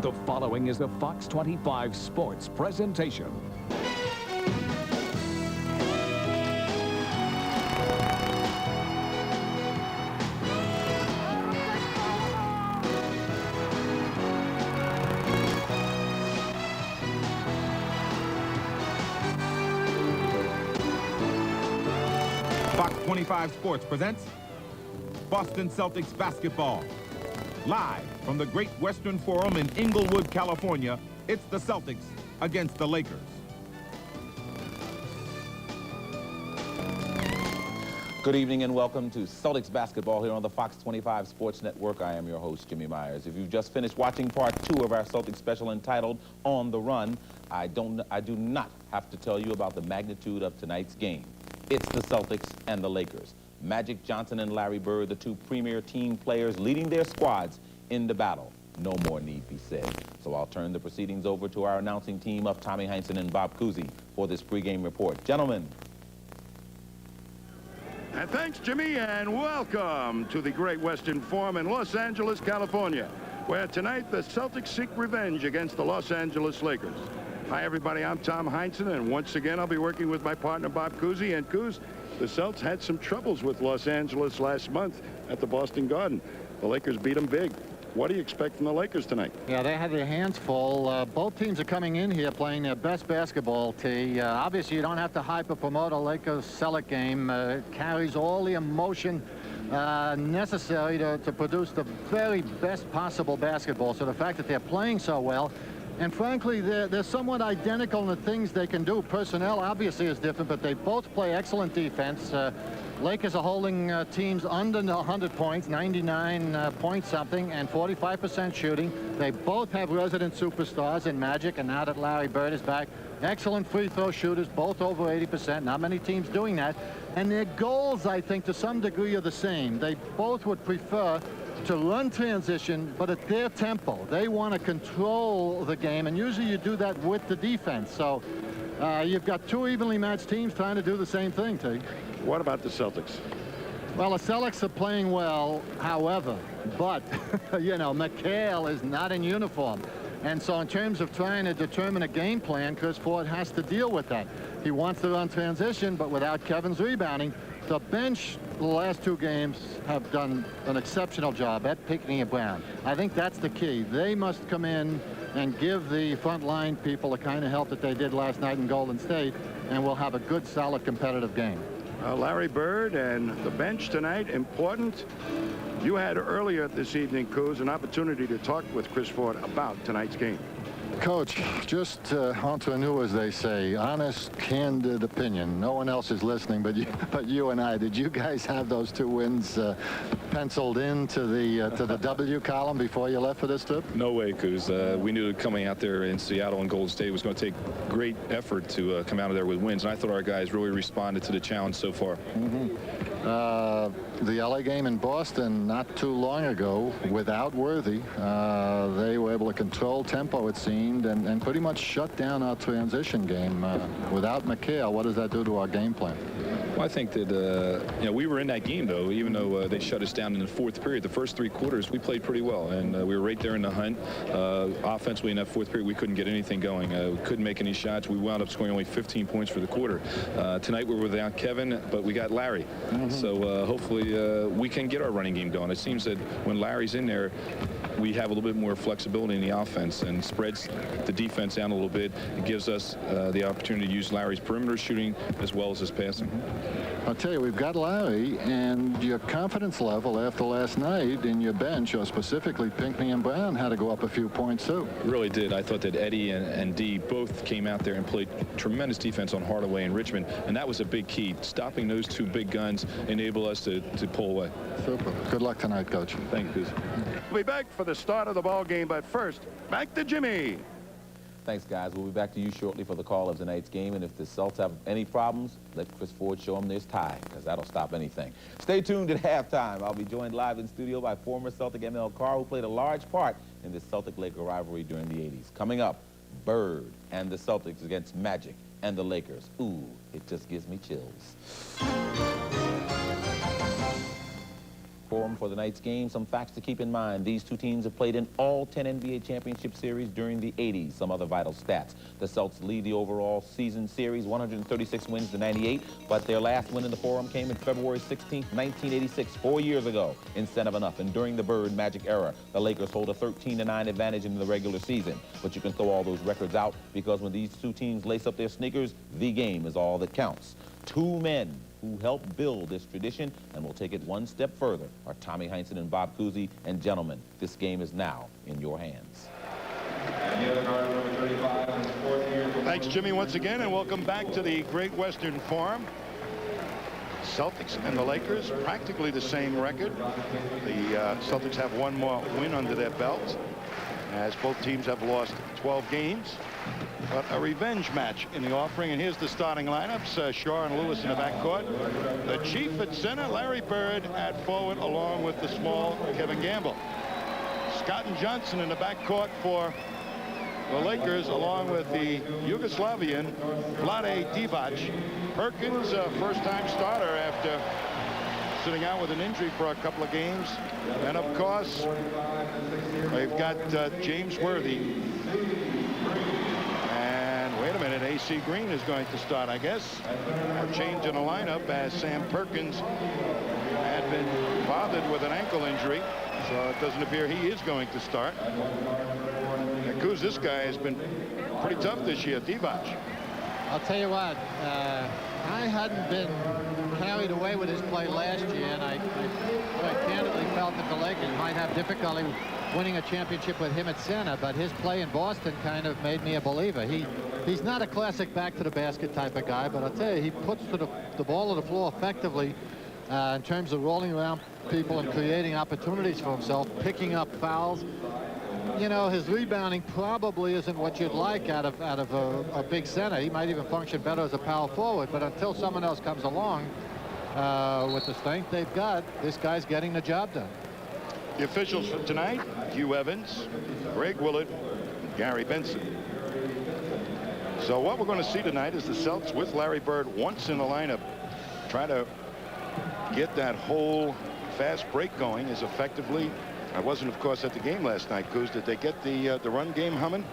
The following is a Fox 25 Sports presentation. Fox 25 Sports presents Boston Celtics basketball. Live from the Great Western Forum in Inglewood, California, it's the Celtics against the Lakers. Good evening and welcome to Celtics basketball here on the Fox 25 Sports Network. I am your host, Jimmy Myers. If you've just finished watching part 2 of our Celtics special entitled On the Run, I do not have to tell you about the magnitude of tonight's game. It's the Celtics and the Lakers. Magic Johnson and Larry Bird, the two premier team players leading their squads into battle. No more need be said. So I'll turn the proceedings over to our announcing team of Tommy Heinsohn and Bob Cousy for this pregame report. Gentlemen. And thanks, Jimmy, and welcome to the Great Western Forum in Los Angeles, California, where tonight the Celtics seek revenge against the Los Angeles Lakers. Hi, everybody. I'm Tom Heinsohn, and once again, I'll be working with my partner, Bob Cousy. And Coos, the Celts had some troubles with Los Angeles last month at the Boston Garden. The Lakers beat them big. What do you expect from the Lakers tonight? Yeah, they had their hands full. Both teams are coming in here playing their best basketball. Obviously, you don't have to hyper-promote a Lakers-Celtic game. It carries all the emotion necessary to produce the very best possible basketball. So the fact that they're playing so well, and frankly, they're somewhat identical in the things they can do. Personnel obviously is different, but they both play excellent defense. Lakers are holding teams under 100 points, 99 point something, and 45% shooting. They both have resident superstars in Magic, and now that Larry Bird is back, excellent free throw shooters, both over 80%. Not many teams doing that. And their goals, I think, to some degree are the same. They both would prefer to run transition, but at their tempo. They want to control the game, and usually you do that with the defense. So you've got two evenly matched teams trying to do the same thing, T. What about the Celtics? Well, the Celtics are playing well, however, but, you know, McHale is not in uniform. And so in terms of trying to determine a game plan, Chris Ford has to deal with that. He wants to run transition, but without Kevin's rebounding. The bench the last 2 games have done an exceptional job at picking Brown. I think that's the key. They must come in and give the front line people the kind of help that they did last night in Golden State, and we'll have a good, solid, competitive game. Larry Bird and the bench tonight, important. You had earlier this evening, Coos, an opportunity to talk with Chris Ford about tonight's game. Coach, just on to a new, as they say, honest, candid opinion. No one else is listening but you and I. Did you guys have those 2 wins penciled into the W column before you left for this trip? No way, Coos. We knew that coming out there in Seattle and Golden State was going to take great effort to come out of there with wins, and I thought our guys really responded to the challenge so far. The LA game in Boston not too long ago, without Worthy, they were able to control tempo, it seemed, and pretty much shut down our transition game. Without McHale, what does that do to our game plan? Well, I think that you know, we were in that game, though, even though they shut us down in the 4th period. The first 3 quarters, we played pretty well, and we were right there in the hunt. Offensively, in that 4th period, we couldn't get anything going. We couldn't make any shots. We wound up scoring only 15 points for the quarter. Tonight, we were without Kevin, but we got Larry. So hopefully we can get our running game going. It seems that when Larry's in there, we have a little bit more flexibility in the offense and spreads the defense down a little bit. It gives us the opportunity to use Larry's perimeter shooting as well as his passing. I'll tell you, we've got Larry, and your confidence level after last night in your bench, or specifically Pinckney and Brown, had to go up a few points too. It really did. I thought that Eddie and Dee both came out there and played tremendous defense on Hardaway and Richmond, and that was a big key. Stopping those 2 big guns enabled us to pull away. Super. Good luck tonight, Coach. Thank you, Coos. We'll be back for the start of the ball game, but first, back to Jimmy. Thanks, guys. We'll be back to you shortly for the call of tonight's game. And if the Celts have any problems, let Chris Ford show them there's tie, because that'll stop anything. Stay tuned at halftime. I'll be joined live in studio by former Celtic ML Carr, who played a large part in this Celtic-Laker rivalry during the 80s. Coming up, Bird and the Celtics against Magic and the Lakers. Ooh, it just gives me chills. Forum for tonight's game. Some facts to keep in mind. These two teams have played in all 10 NBA championship series during the 80s. Some other vital stats. The Celtics lead the overall season series, 136 wins to 98, but their last win in the Forum came in February 16, 1986, 4 years ago, instead of enough. And during the Bird Magic era, the Lakers hold a 13-9 advantage in the regular season. But you can throw all those records out because when these two teams lace up their sneakers, the game is all that counts. Two men who helped build this tradition and will take it one step further are Tommy Heinsohn and Bob Cousy. And gentlemen, this game is now in your hands. Thanks, Jimmy, once again, and welcome back to the Great Western Forum. Celtics and the Lakers, practically the same record. The Celtics have one more win under their belt, as both teams have lost 12 games. But a revenge match in the offering, and here's the starting lineups. Shaw and Lewis in the backcourt. The Chief at center, Larry Bird at forward, along with the small Kevin Gamble. Scott and Johnson in the backcourt for the Lakers, along with the Yugoslavian Vlade Divac. Perkins, first-time starter after sitting out with an injury for a couple of games. And, of course, they've got James Worthy. And wait a minute, A.C. Green is going to start, I guess. A change in the lineup as Sam Perkins had been bothered with an ankle injury. So it doesn't appear he is going to start. And Kuz, this guy has been pretty tough this year, Divac. I'll tell you what, I hadn't been carried away with his play last year, and I candidly felt that the Lakers might have difficulty winning a championship with him at center, but his play in Boston kind of made me a believer. He's not a classic back to the basket type of guy, but I'll tell you, he puts the ball on the floor effectively in terms of rolling around people and creating opportunities for himself, picking up fouls. You know, his rebounding probably isn't what you'd like out of a big center. He might even function better as a power forward, but until someone else comes along with the strength they've got, this guy's getting the job done. The officials for tonight: Hugh Evans, Greg Willett, Gary Benson. So what we're going to see tonight is the Celtics with Larry Bird once in the lineup try to get that whole fast break going as effectively. I wasn't, of course, at the game last night, Kuz. Did they get the run game humming?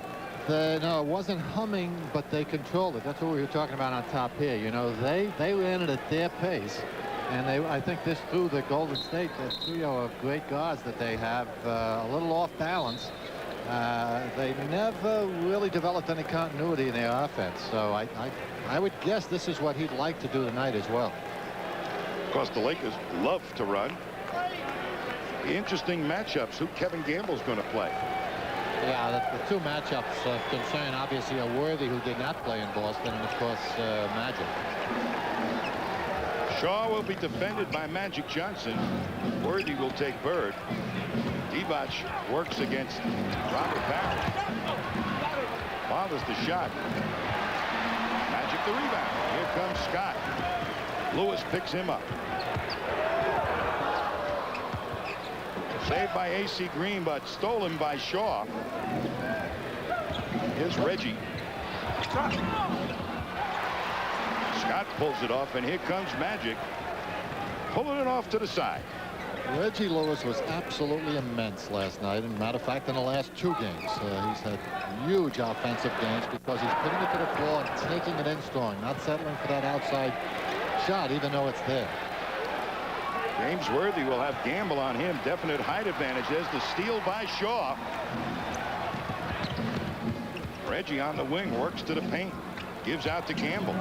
No, it wasn't humming, but they controlled it. That's what we were talking about on top here. You know, they ran it at their pace, and I think this threw the Golden State, the trio of great guards that they have, a little off balance. They never really developed any continuity in their offense, so I would guess this is what he'd like to do tonight as well. Of course, the Lakers love to run. Interesting matchups. Who Kevin Gamble's going to play? Yeah, the two matchups of concern obviously are Worthy, who did not play in Boston, and of course Magic. Shaw will be defended by Magic Johnson. Worthy will take Bird. Divac works against Robert Barrett. Bothers the shot. Magic the rebound. Here comes Scott. Lewis picks him up. Saved by A.C. Green, but stolen by Shaw. Here's Reggie. Scott pulls it off, and here comes Magic. Pulling it off to the side. Reggie Lewis was absolutely immense last night. And matter of fact, in the last two games, he's had huge offensive games because he's putting it to the floor and taking it in strong, not settling for that outside shot, even though it's there. James Worthy will have Gamble on him. Definite height advantage. There's the steal by Shaw. Reggie on the wing works to the paint. Gives out to Campbell.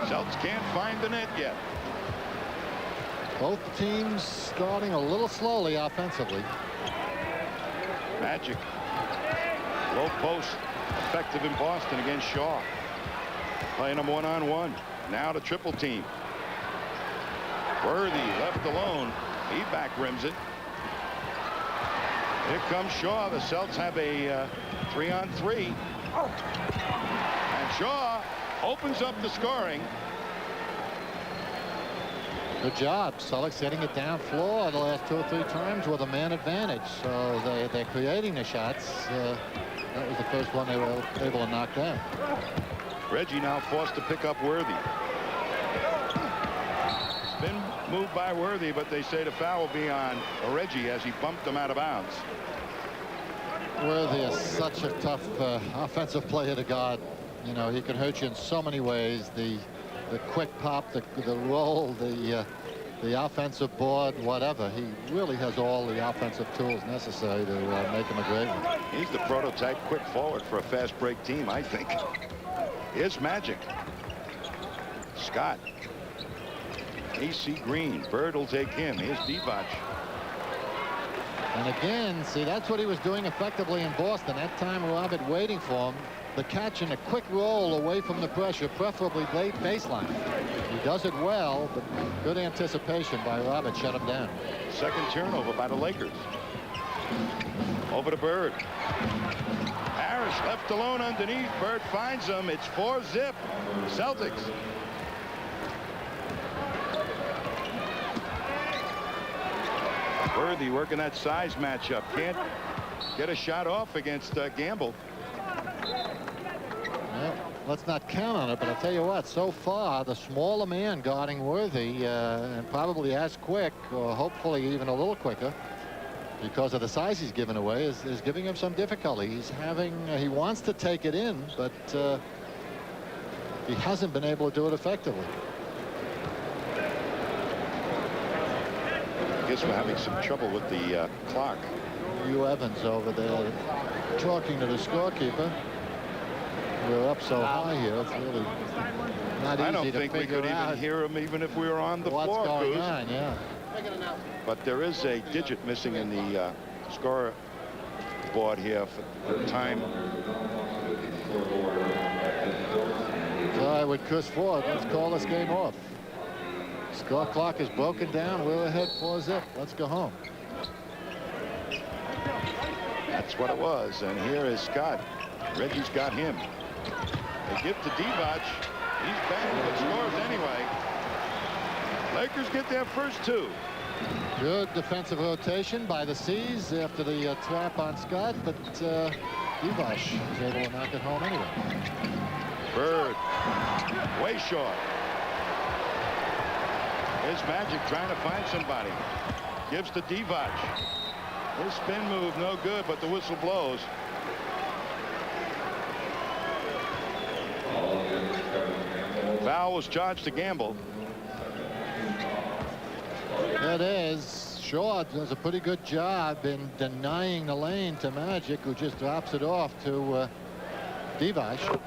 Celtics can't find the net yet. Both teams starting a little slowly offensively. Magic. Low post. Effective in Boston against Shaw. Playing them one-on-one. Now the triple team. Worthy left alone. He back rims it. Here comes Shaw. The Celtics have a 3-on-3. And Shaw opens up the scoring. Good job. Celtics getting it down floor the last 2 or 3 times with a man advantage. So they're creating the shots. That was the first one they were able to knock down. Reggie now forced to pick up Worthy. Spin move by Worthy, but they say the foul will be on Reggie as he bumped him out of bounds. Worthy is such a tough offensive player to guard. You know, he can hurt you in so many ways. The quick pop, the roll, the offensive board, whatever. He really has all the offensive tools necessary to make him a great one. He's the prototype quick forward for a fast break team, I think. Here's Magic. Scott. AC Green. Bird will take him. Here's Divac. And again, see, that's what he was doing effectively in Boston. That time, Robert waiting for him. The catch and a quick roll away from the pressure, preferably late baseline. He does it well, but good anticipation by Robert shut him down. Second turnover by the Lakers. Over to Bird. Harris left alone underneath. Bird finds him. It's 4-zip. Celtics. Worthy working that size matchup. Can't get a shot off against Gamble. Well, let's not count on it, but I'll tell you what, so far, the smaller man guarding Worthy, and probably as quick, or hopefully even a little quicker, because of the size he's given away, is giving him some difficulty. He's having, he wants to take it in, but he hasn't been able to do it effectively. I guess we're having some trouble with the clock. Hugh Evans over there talking to the scorekeeper. We're up so high here, it's really not easy to figure out. I don't think we could even hear him even if we were on the floor. What's going on, yeah. But there is a digit missing in the score board here for time. So I would Chris Ford, let's call this game off. Score clock is broken down. We're ahead 4-zip. Let's go home. That's what it was. And here is Scott. Reggie's got him. They give to Divac. He's banging but scores anyway. Lakers get their first two. Good defensive rotation by the C's after the trap on Scott, but Divac was able to knock it home anyway. Bird. Way short. Here's Magic trying to find somebody. Gives to Divac. His spin move no good, but the whistle blows. Foul was charged to Gamble. It is. Short does a pretty good job in denying the lane to Magic, who just drops it off to Divac.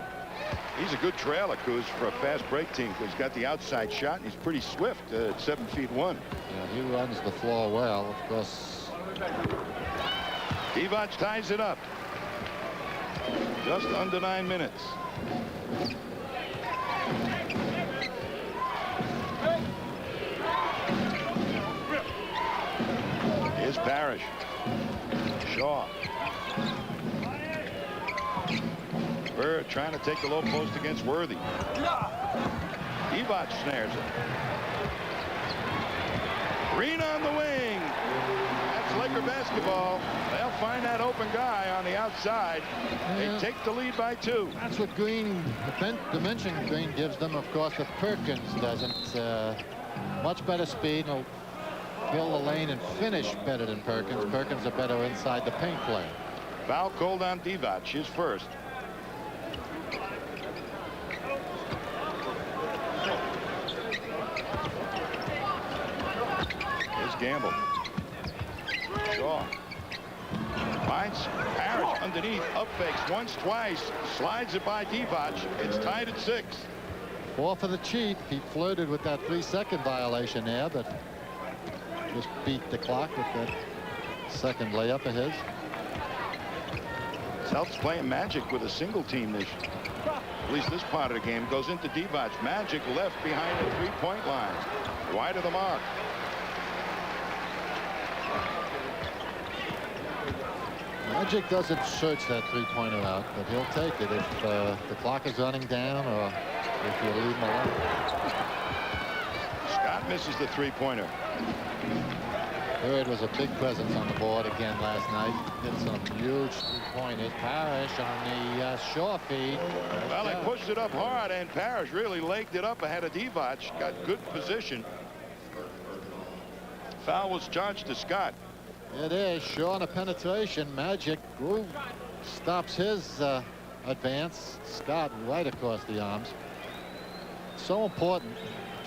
He's a good trailer, Kuz, for a fast break team. He's got the outside shot, and he's pretty swift at 7'1". Yeah, he runs the floor well, of course. Divac ties it up. Just under 9 minutes. Here's Parrish. Shaw. Bird trying to take the low post against Worthy. Divac snares it. Green on the wing. That's Laker basketball. They'll find that open guy on the outside. They take the lead by 2. That's what Green, the dimension Green gives them. Of course, the Perkins doesn't. Much better speed. He'll fill the lane and finish better than Perkins. Perkins are better inside the paint play. Foul called on Divac, his first. Here's Gamble. Shaw. Finds Parrish underneath. Up fakes once, twice. Slides it by Divac. It's tied at 6. 4 for the cheat. He flirted with that 3-second violation there, but just beat the clock with that second layup of his. Celtics playing Magic with a single team this, at least this part of the game. Goes into Divac. Magic left behind the 3-point line. Wide of the mark. Magic doesn't search that 3-pointer out, but he'll take it if the clock is running down or if you leave him alone. Scott misses the 3-pointer. Bird was a big presence on the board again last night. Hit some huge 3-pointers. Parrish on the short feed. Well, they pushed it up hard, and Parrish really legged it up ahead of Divac. Got good position. Foul was charged to Scott. It is. Shaw on a penetration. Magic stops his advance. Scott right across the arms. So important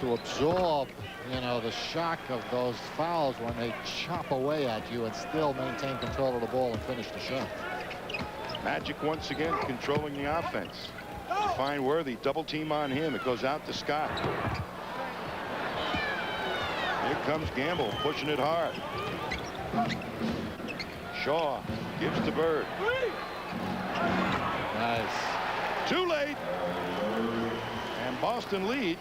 to absorb, you know, the shock of those fouls when they chop away at you and still maintain control of the ball and finish the shot. Magic once again controlling the offense. To find Worthy, double team on him. It goes out to Scott. Here comes Gamble, pushing it hard. Shaw gives to Bird. Nice. Too late. And Boston leads.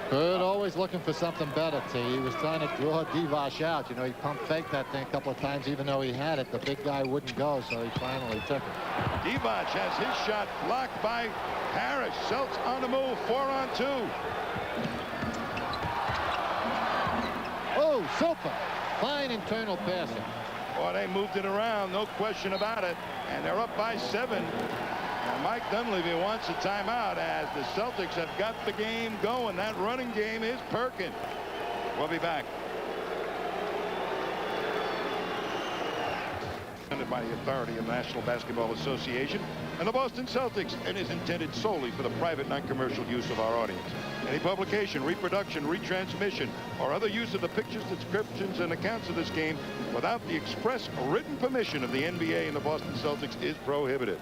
Bird always looking for something better, T. He was trying to draw Divac out. You know, he pump faked that thing a couple of times, even though he had it. The big guy wouldn't go, so he finally took it. Divac has his shot blocked by Harris. Celts on the move, 4-on-2. Oh, super. Fine internal passing. Boy, they moved it around, no question about it. And they're up by 7. And Mike Dunleavy wants a timeout as the Celtics have got the game going. That running game is perking. We'll be back. By the authority of the National Basketball Association and the Boston Celtics, and is intended solely for the private non-commercial use of our audience. Any publication, reproduction, retransmission, or other use of the pictures, descriptions, and accounts of this game without the express written permission of the NBA and the Boston Celtics is prohibited.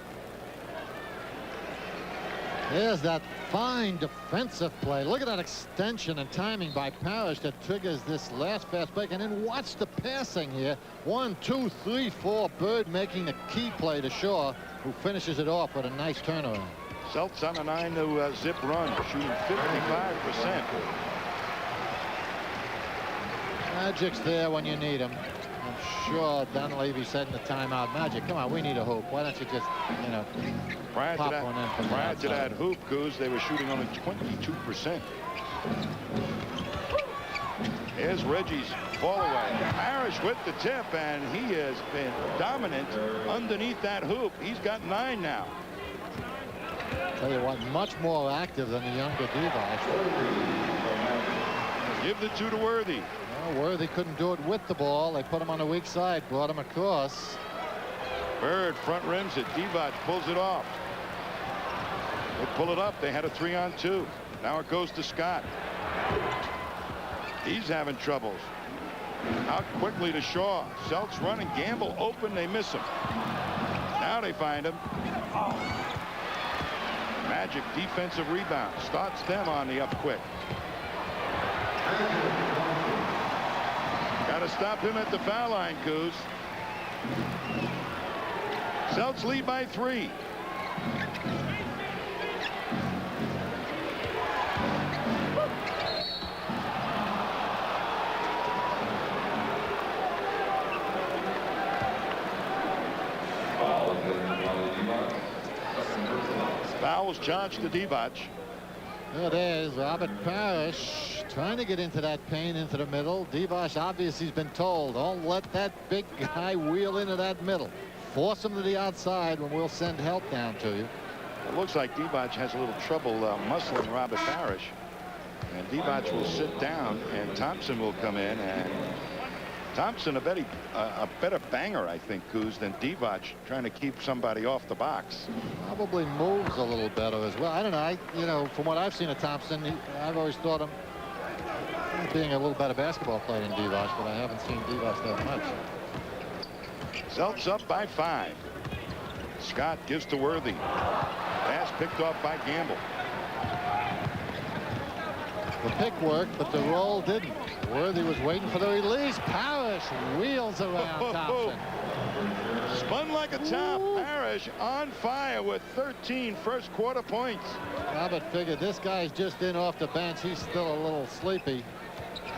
There's that fine defensive play. Look at that extension and timing by Parrish that triggers this last fast break. And then watch the passing here. 1, 2, 3, 4. Bird making the key play to Shaw, who finishes it off with a nice turnaround. Celtics on a 9-zip run, shooting 55%. Magic's there when you need him. I'm sure Dunleavy said in the timeout, Magic, come on, we need a hoop. Why don't you just, you know, pop one in from the prior outside. to that hoop, Coos, they were shooting only 22%. Here's Reggie's fall away. Parrish with the tip, and he has been dominant underneath that hoop. He's got 9 now. Tell you what, much more active than the younger Divac. Give the 2 to Worthy. Well, Worthy couldn't do it with the ball. They put him on the weak side, brought him across. Bird front rims it. Divac pulls it off. They pull it up. They had a 3-on-2. Now it goes to Scott. He's having troubles. Out quickly to Shaw. Celts running. Gamble open. They miss him. Now they find him. Magic defensive rebound. Starts them on the up quick. Got to stop him at the foul line, Coos. Celts lead by 3. Foul was charged to Divac. There it is. Robert Parrish trying to get into that paint into the middle. Divac obviously has been told, don't let that big guy wheel into that middle. Force him to the outside when we'll send help down to you. It looks like Divac has a little trouble muscling Robert Parrish. And Divac will sit down, and Thompson will come in. And Thompson a better banger, I think, Coos, than Divac, trying to keep somebody off the box. Probably moves a little better as well. I don't know. You know, from what I've seen of Thompson, I've always thought him being a little better basketball player than Divac, but I haven't seen Divac that much. Celts up by 5. Scott gives to Worthy. Pass picked off by Gamble. The pick worked, but the roll didn't. Worthy was waiting for the release. Parrish wheels around Thompson. Spun like a top. Parrish on fire with 13 first quarter points. Robert figured this guy's just in off the bench. He's still a little sleepy.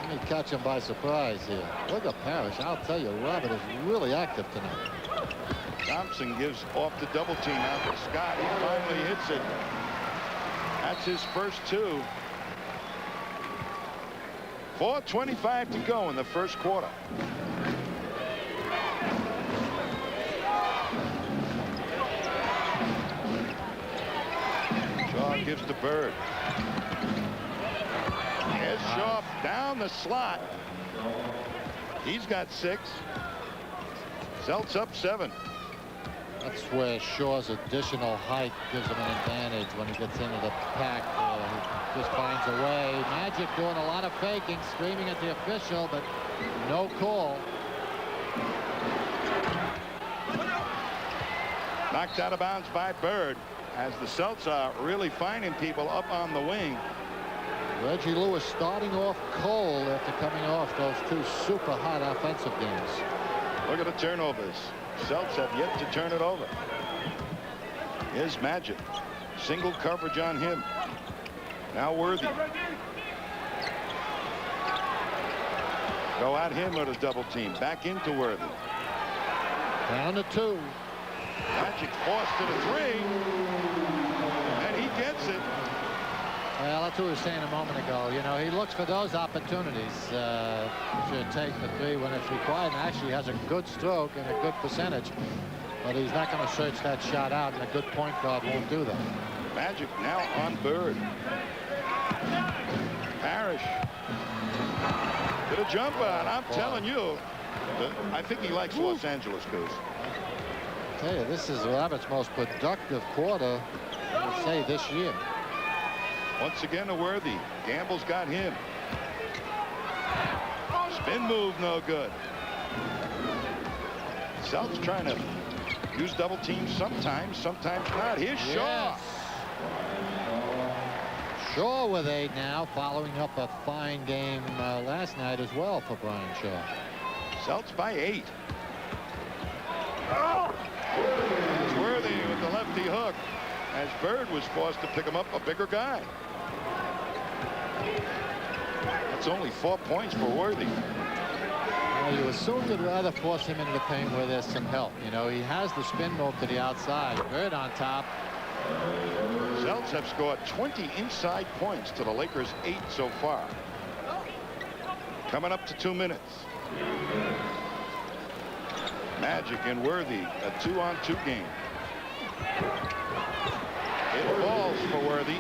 Let me catch him by surprise here. Look at Parrish. I'll tell you, Robert is really active tonight. Thompson gives off the double team out to Scott. He finally hits it. That's his first 2. 4:25 to go in the first quarter. Shaw gives to Bird. Here's Shaw down the slot. He's got 6. Celts up 7. That's where Shaw's additional height gives him an advantage when he gets into the pack. He just finds a way. Magic doing a lot of faking, screaming at the official, but no call. Knocked out of bounds by Bird, as the Celts are really finding people up on the wing. Reggie Lewis starting off cold after coming off those 2 super hot offensive games. Look at the turnovers. Celts have yet to turn it over. Here's Magic. Single coverage on him. Now Worthy. Go at him with a double team. Back into Worthy. Down to 2. Magic forced to the 3. And he gets it. Well, that's what we were saying a moment ago. You know, he looks for those opportunities to take the 3 when it's required, and actually has a good stroke and a good percentage. But he's not going to search that shot out, and a good point guard won't do that. Magic now on Bird. Parrish. To the jumper, and I'm telling you, I think he likes Los Angeles, Goose. I tell you, this is Robert's most productive quarter, I would say, this year. Once again to Worthy. Gamble's got him. Spin move, no good. Celtics trying to use double teams sometimes, sometimes not. Here's Shaw. Shaw with 8 now, following up a fine game last night as well for Brian Shaw. Celtics by 8. It's Worthy with the lefty hook, as Bird was forced to pick him up, a bigger guy. That's only 4 points for Worthy. Well, you assume you'd rather force him into the paint where there's some help. You know, he has the spin move to the outside. Bird on top. Celtics have scored 20 inside points to the Lakers' 8 so far. Coming up to 2 minutes. Magic and Worthy, a 2-on-2 game. It falls for Worthy.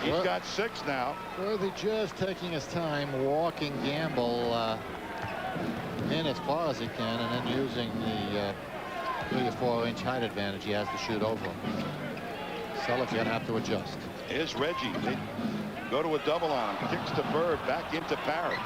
He's got 6 now. Worthy just taking his time, walking Gamble in as far as he can, and then using the 3 or 4 inch height advantage he has to shoot over him. Celtics going to have to adjust. Here's Reggie. They go to a double on him. Kicks to Bird, back into Parrish.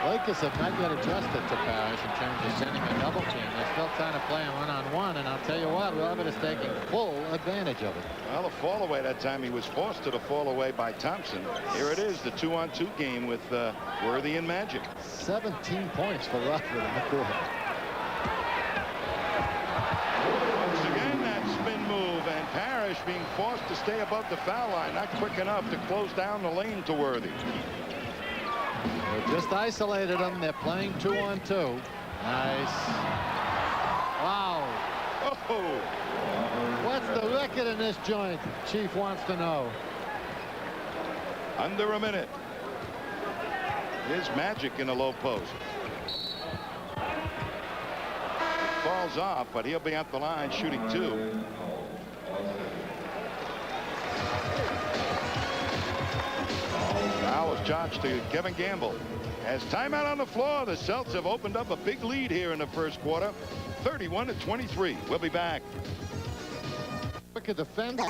Lakers have not yet adjusted to Parrish in terms of sending a double team. They're still trying to play him one-on-one, and I'll tell you what, Robert is taking full advantage of it. Well, the fall away that time, he was forced to the fall away by Thompson. Here it is, the 2-on-2 game with Worthy and Magic. 17 points for Robert in the quarter. Once again, that spin move, and Parrish being forced to stay above the foul line, not quick enough to close down the lane to Worthy. They just isolated them. They're playing 2-on-2. Nice. Wow. Oh. What's the record in this joint? Chief wants to know. Under a minute. Here's Magic in the low post. Falls off, but he'll be at the line shooting 2. Foul was charged to Kevin Gamble. As timeout on the floor, the Celtics have opened up a big lead here in the first quarter, 31-23. We'll be back. Quicker defense.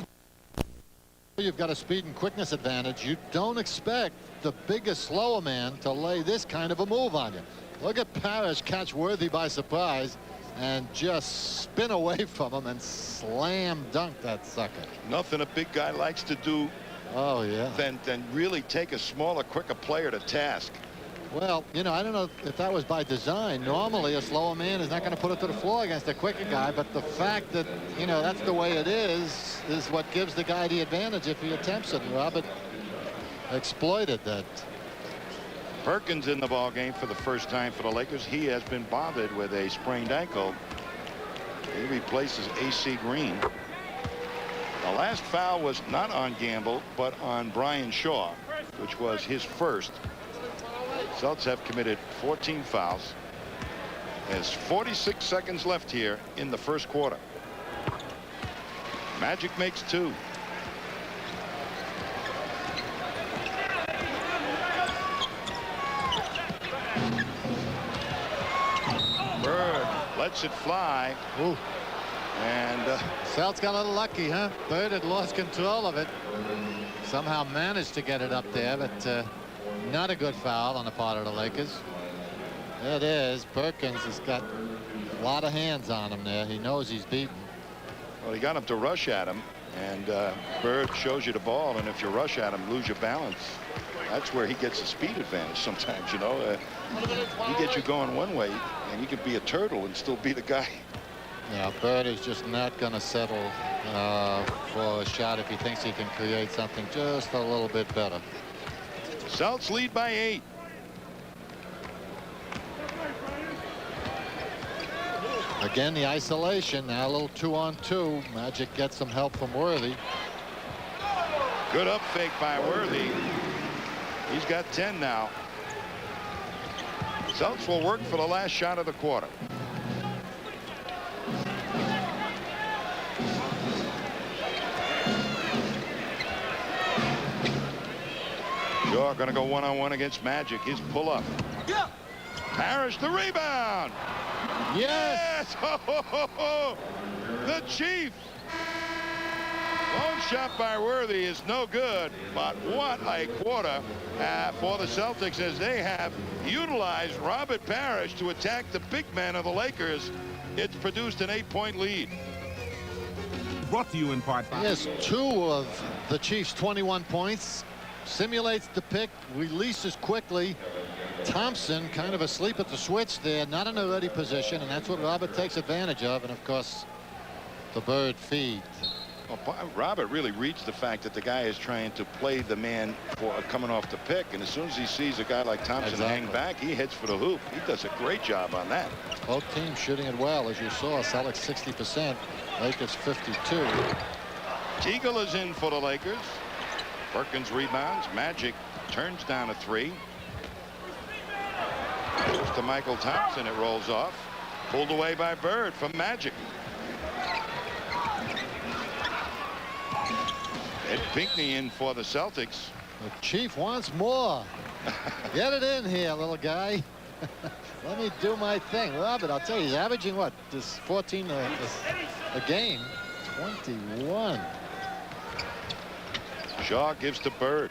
You've got a speed and quickness advantage. You don't expect the bigger, slower man to lay this kind of a move on you. Look at Parrish catch Worthy by surprise and just spin away from him and slam dunk that sucker. Nothing a big guy likes to do. Oh, yeah. Than really take a smaller, quicker player to task. Well, you know, I don't know if that was by design. Normally, a slower man is not going to put it to the floor against a quicker guy, but the fact that, you know, that's the way it is what gives the guy the advantage if he attempts it. And Robert exploited that. Perkins in the ball game for the first time for the Lakers. He has been bothered with a sprained ankle. He replaces AC Green. The last foul was not on Gamble, but on Brian Shaw, which was his first. Celtics have committed 14 fouls. There's 46 seconds left here in the first quarter. Magic makes 2. Bird lets it fly. Ooh. And Celts got a little lucky, huh? Bird had lost control of it. Somehow managed to get it up there, but not a good foul on the part of the Lakers. There it is. Perkins has got a lot of hands on him there. He knows he's beaten. well, he got him to rush at him, and Bird shows you the ball, and if you rush at him, lose your balance. That's where he gets a speed advantage sometimes, you know. He gets you going one way, and you could be a turtle and still beat a guy. Yeah, Bird is just not going to settle for a shot if he thinks he can create something just a little bit better. Celts lead by 8. Again, the isolation. Now a little 2-on-2. Magic gets some help from Worthy. Good up fake by Worthy. He's got 10 now. Celts will work for the last shot of the quarter. Shaw going to go one-on-one against Magic. His pull-up. Yeah. Parrish the rebound. Yes. Yes. The Chief. Long shot by Worthy is no good, but what a quarter for the Celtics as they have utilized Robert Parrish to attack the big men of the Lakers. It's produced an 8-point lead. Brought to you in part by... Yes, 2 of the Chiefs' 21 points. Simulates the pick, releases quickly. Thompson kind of asleep at the switch there, not in a ready position, and that's what Robert takes advantage of. And of course, the Bird feed. Well, Robert really reads the fact that the guy is trying to play the man for coming off the pick, and as soon as he sees a guy like Thompson hang back, he heads for the hoop. He does a great job on that. Both teams shooting it well, as you saw. Celtics 60%, Lakers 52. Teagle is in for the Lakers. Perkins rebounds. Magic turns down a 3. Goes to Michael Thompson. It rolls off. Pulled away by Bird from Magic. Ed Pinckney in for the Celtics. The Chief wants more. Get it in here, little guy. Let me do my thing. Robert, I'll tell you, he's averaging what? This 14 a game. 21. Shaw gives to Bird.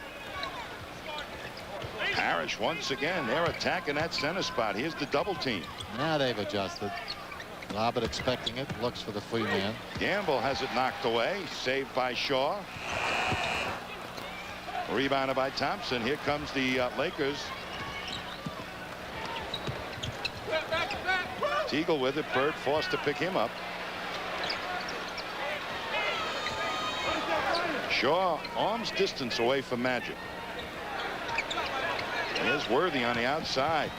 Parrish once again. They're attacking that center spot. Here's the double team. Now they've adjusted. Robert expecting it. Looks for the free man. Gamble has it knocked away. Saved by Shaw. Rebounded by Thompson. Here comes the Lakers. Teagle with it. Bird forced to pick him up. Shaw arm's distance away from Magic. Here's Worthy on the outside.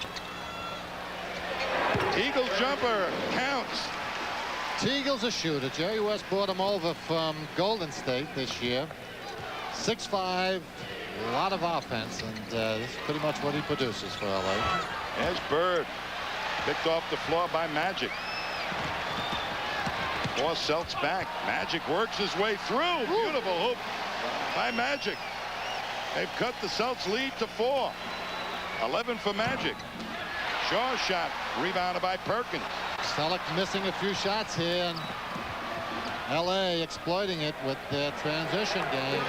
Teagle's jumper counts. Teagle's a shooter. Jerry West brought him over from Golden State this year. 6'5", a lot of offense, and this is pretty much what he produces for LA. There's Bird. Picked off the floor by Magic. 4 Celts back. Magic works his way through. Beautiful hoop by Magic. They've cut the Celts lead to 4. 11 for Magic. Shaw shot rebounded by Perkins. Celtics missing a few shots here, and LA exploiting it with their transition game.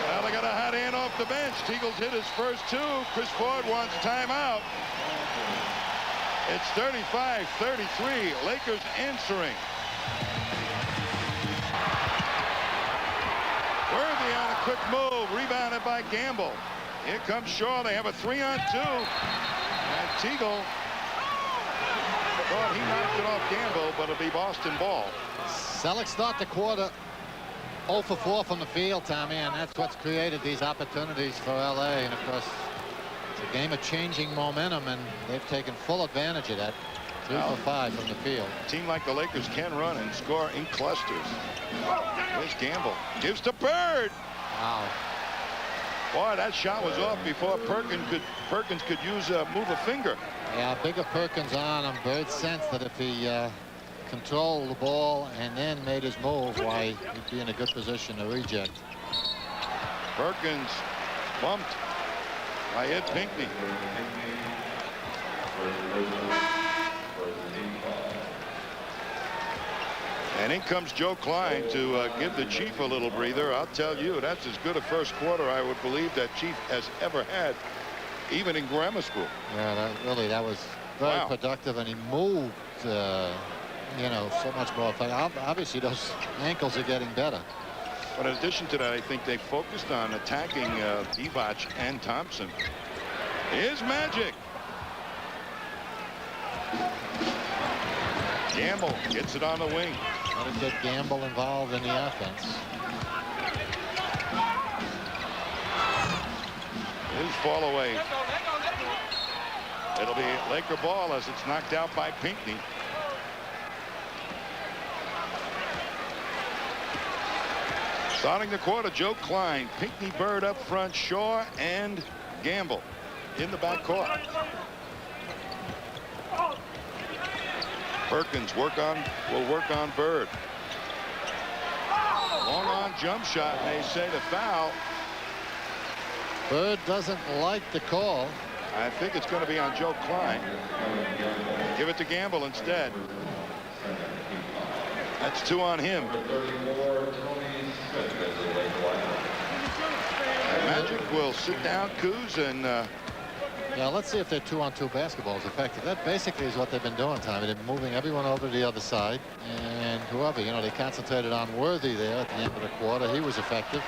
Well, they got a hot hand off the bench. Teagle's hit his first 2. Chris Ford wants timeout. It's 35-33. Lakers answering. Worthy on a quick move. Rebounded by Gamble. Here comes Shaw. They have a 3-on-2. And Teagle thought he knocked it off Gamble, but it'll be Boston ball. Celtics start the quarter 0 for 4 from the field, Tommy, and that's what's created these opportunities for LA. And of course, it's a game of changing momentum, and they've taken full advantage of that. 3 for 5 from the field. A team like the Lakers can run and score in clusters. There's Gamble. Gives to Bird. Wow. Boy, that shot was off before Perkins could use move a finger. Yeah, bigger Perkins on him. Bird sensed that if he controlled the ball and then made his move, why, he'd be in a good position to reject. Perkins bumped by Ed Pinckney. And in comes Joe Klein to give the Chief a little breather. I'll tell you, that's as good a first quarter I would believe that Chief has ever had, even in grammar school. Yeah, that was very productive, and he moved, you know, so much more. Obviously, those ankles are getting better. But in addition to that, I think they focused on attacking Divac and Thompson. Here's Magic. Gamble gets it on the wing. Got to get Gamble involved in the offense. His fall away. It'll be Laker ball as it's knocked out by Pinckney. Starting the quarter, Joe Klein, Pinckney, Bird up front, Shaw and Gamble in the backcourt. Perkins will work on Bird. Long on jump shot, and they say the foul. Bird doesn't like the call. I think it's going to be on Joe Klein. Give it to Gamble instead. That's 2 on him. Magic will sit down, Kuz, and yeah, let's see if their 2-on-2 basketball is effective. That basically is what they've been doing, Tommy. They've been moving everyone over to the other side, and whoever, you know, they concentrated on Worthy there at the end of the quarter. He was effective,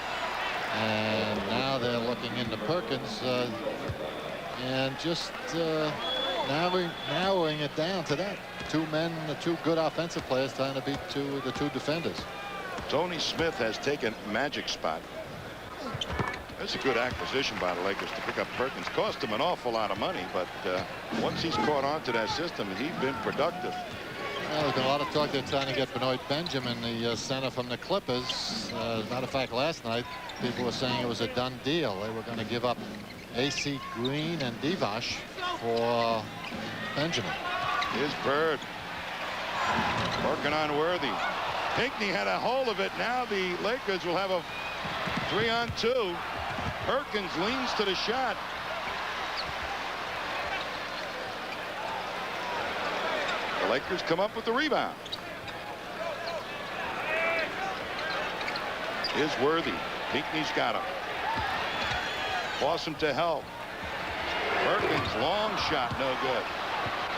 and now they're looking into Perkins and just narrowing it down to that. 2 men, the 2 good offensive players trying to beat the 2 defenders. Tony Smith has taken Magic's spot. That's a good acquisition by the Lakers to pick up Perkins. Cost him an awful lot of money, but once he's caught on to that system, he's been productive. Well, there's been a lot of talk they're trying to get Benoit Benjamin, the center from the Clippers. As a matter of fact, last night, people were saying it was a done deal. They were going to give up AC Green and Divac for Benjamin. Here's Bird. Working on Worthy. Pinckney had a hold of it. Now the Lakers will have a 3-on-2. Perkins leans to the shot. The Lakers come up with the rebound. Here's Worthy. Pinckney's got him. Boston to help. Perkins, long shot, no good.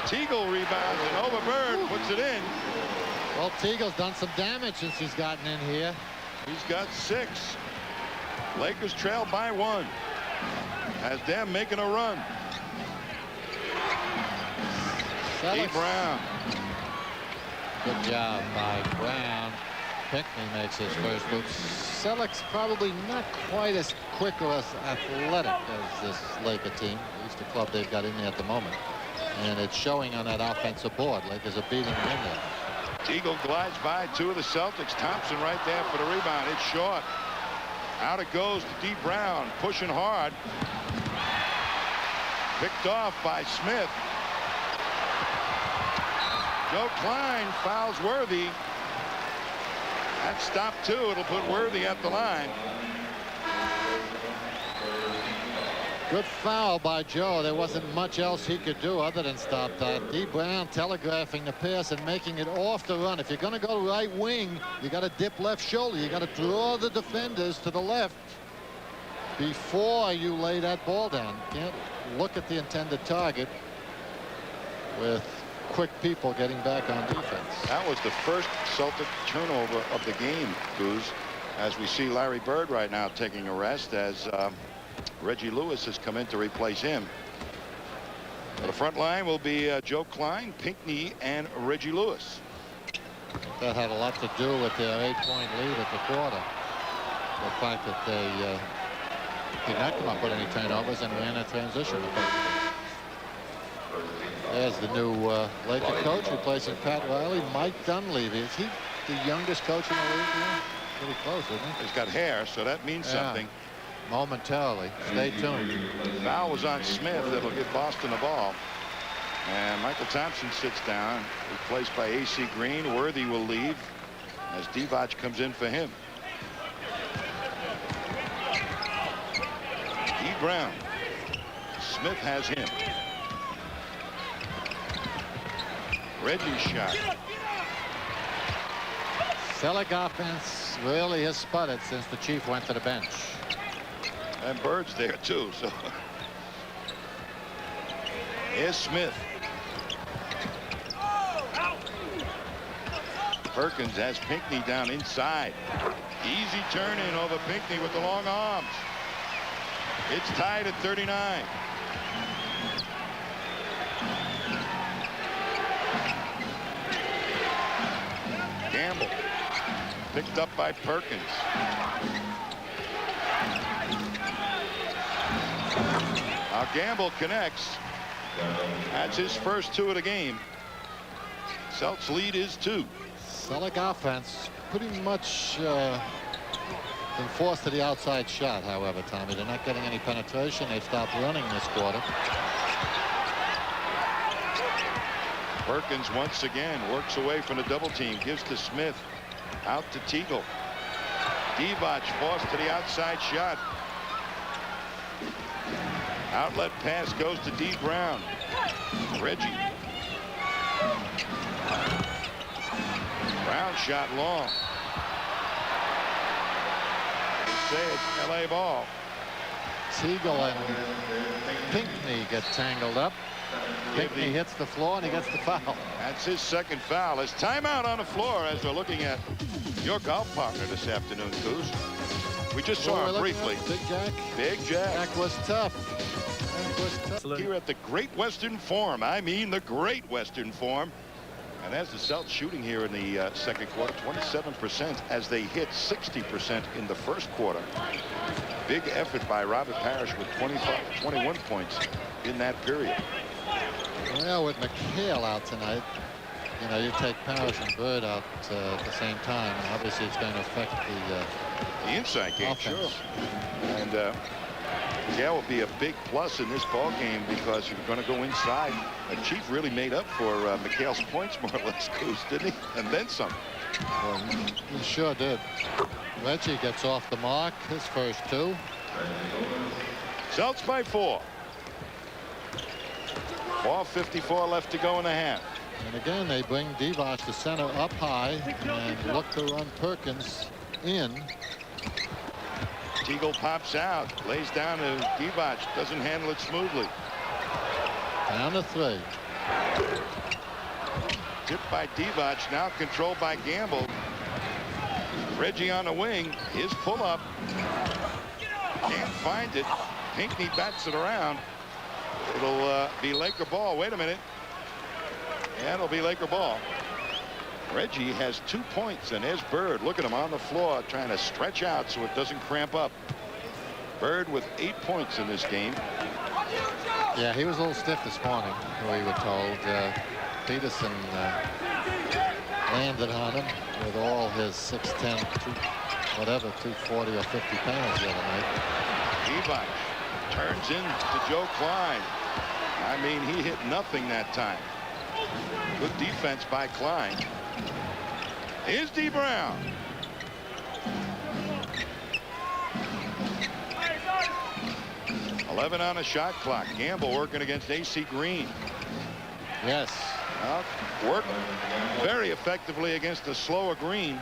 Teagle rebounds, and over Bird puts it in. Well, Teagle's done some damage since he's gotten in here. He's got 6. Lakers trail by 1. Has them making a run. E. Brown. Good job by Brown. Pinckney makes his first move. Celtics probably not quite as quick or as athletic as this Laker team, at least the club they've got in there at the moment. And it's showing on that offensive board. Lakers are beating them in there. Teagle glides by 2 of the Celtics. Thompson right there for the rebound. It's short. Out it goes to D. Brown, pushing hard. Picked off by Smith. Joe Klein fouls Worthy. That stopped 2. It'll put Worthy at the line. Good foul by Joe. There wasn't much else he could do other than stop that. D. Brown telegraphing the pass and making it off the run. If you're going to go right wing, you got to dip left shoulder. You got to draw the defenders to the left before you lay that ball down. Can't look at the intended target with quick people getting back on defense. That was the first Celtic turnover of the game, Kuz, as we see Larry Bird right now taking a rest as Reggie Lewis has come in to replace him. The front line will be Joe Klein, Pinckney, and Reggie Lewis. That had a lot to do with their 8-point lead at the quarter. The fact that they did not come up with any turnovers and ran a transition effectively. There's the new Laker coach replacing Pat Riley, Mike Dunleavy. Is he the youngest coach in the league here? Pretty close, isn't he? He's got hair, so that means something. Momentarily. Stay tuned. Foul was on Smith. That'll give Boston the ball. And Michael Thompson sits down, replaced by AC Green. Worthy will leave as Divac comes in for him. E. Brown. Smith has him. Reggie's shot. Selleck offense really has sputtered since the Chief went to the bench. And Bird's there too. So here's Smith. Perkins has Pinckney down inside. Easy turn in over Pinckney with the long arms. It's tied at 39. Gamble picked up by Perkins. Now Gamble connects. That's his first 2 of the game. Celts lead is 2. Selleck offense pretty much been forced to the outside shot, however, Tommy. They're not getting any penetration. They stopped running this quarter. Perkins once again works away from the double team. Gives to Smith. Out to Teagle. Divac forced to the outside shot. Outlet pass goes to D. Brown. Reggie. Brown shot long. They say it's LA ball. Teagle and Pinckney get tangled up. Pinckney hits the floor and he gets the foul. That's his second foul. It's timeout on the floor as we're looking at your golf partner this afternoon, Coos. We just saw him briefly. Big Jack. Big Jack. Jack was tough. Here at the Great Western Forum. I mean the Great Western Forum. And as the Celts shooting here in the second quarter, 27% as they hit 60% in the first quarter. Big effort by Robert Parrish with 21 points in that period. Well, with McHale out tonight, you know, you take Parrish and Bird out at the same time, and obviously it's going to affect the inside game, offense. sure. And yeah, will be a big plus in this ball game because you're going to go inside. The Chief really made up for McHale's points more or less, Coos, didn't he? And then some. Well, he sure did. Reggie gets off the mark, his first 2. Celts by 4. 4:54 left to go in the half. And again, they bring Divac to center up high and look to run Perkins in. Teagle pops out, lays down to Divac, doesn't handle it smoothly. Down to 3. Tipped by Divac, now controlled by Gamble. Reggie on the wing, his pull-up. Can't find it. Pinckney bats it around. It'll be Laker ball. Wait a minute. Yeah, it'll be Laker ball. Reggie has 2 points, and there's Bird. Look at him on the floor trying to stretch out so it doesn't cramp up. Bird with 8 points in this game. Yeah, he was a little stiff this morning, we were told. Peterson landed on him with all his 6'10", 240 or 50 pounds the other night. Divac turns in to Joe Klein. I mean, he hit nothing that time. Good defense by Klein. Here's D. Brown. .11 on a shot clock. Gamble working against A.C. Green. Yes. Worked very effectively against a slower Green.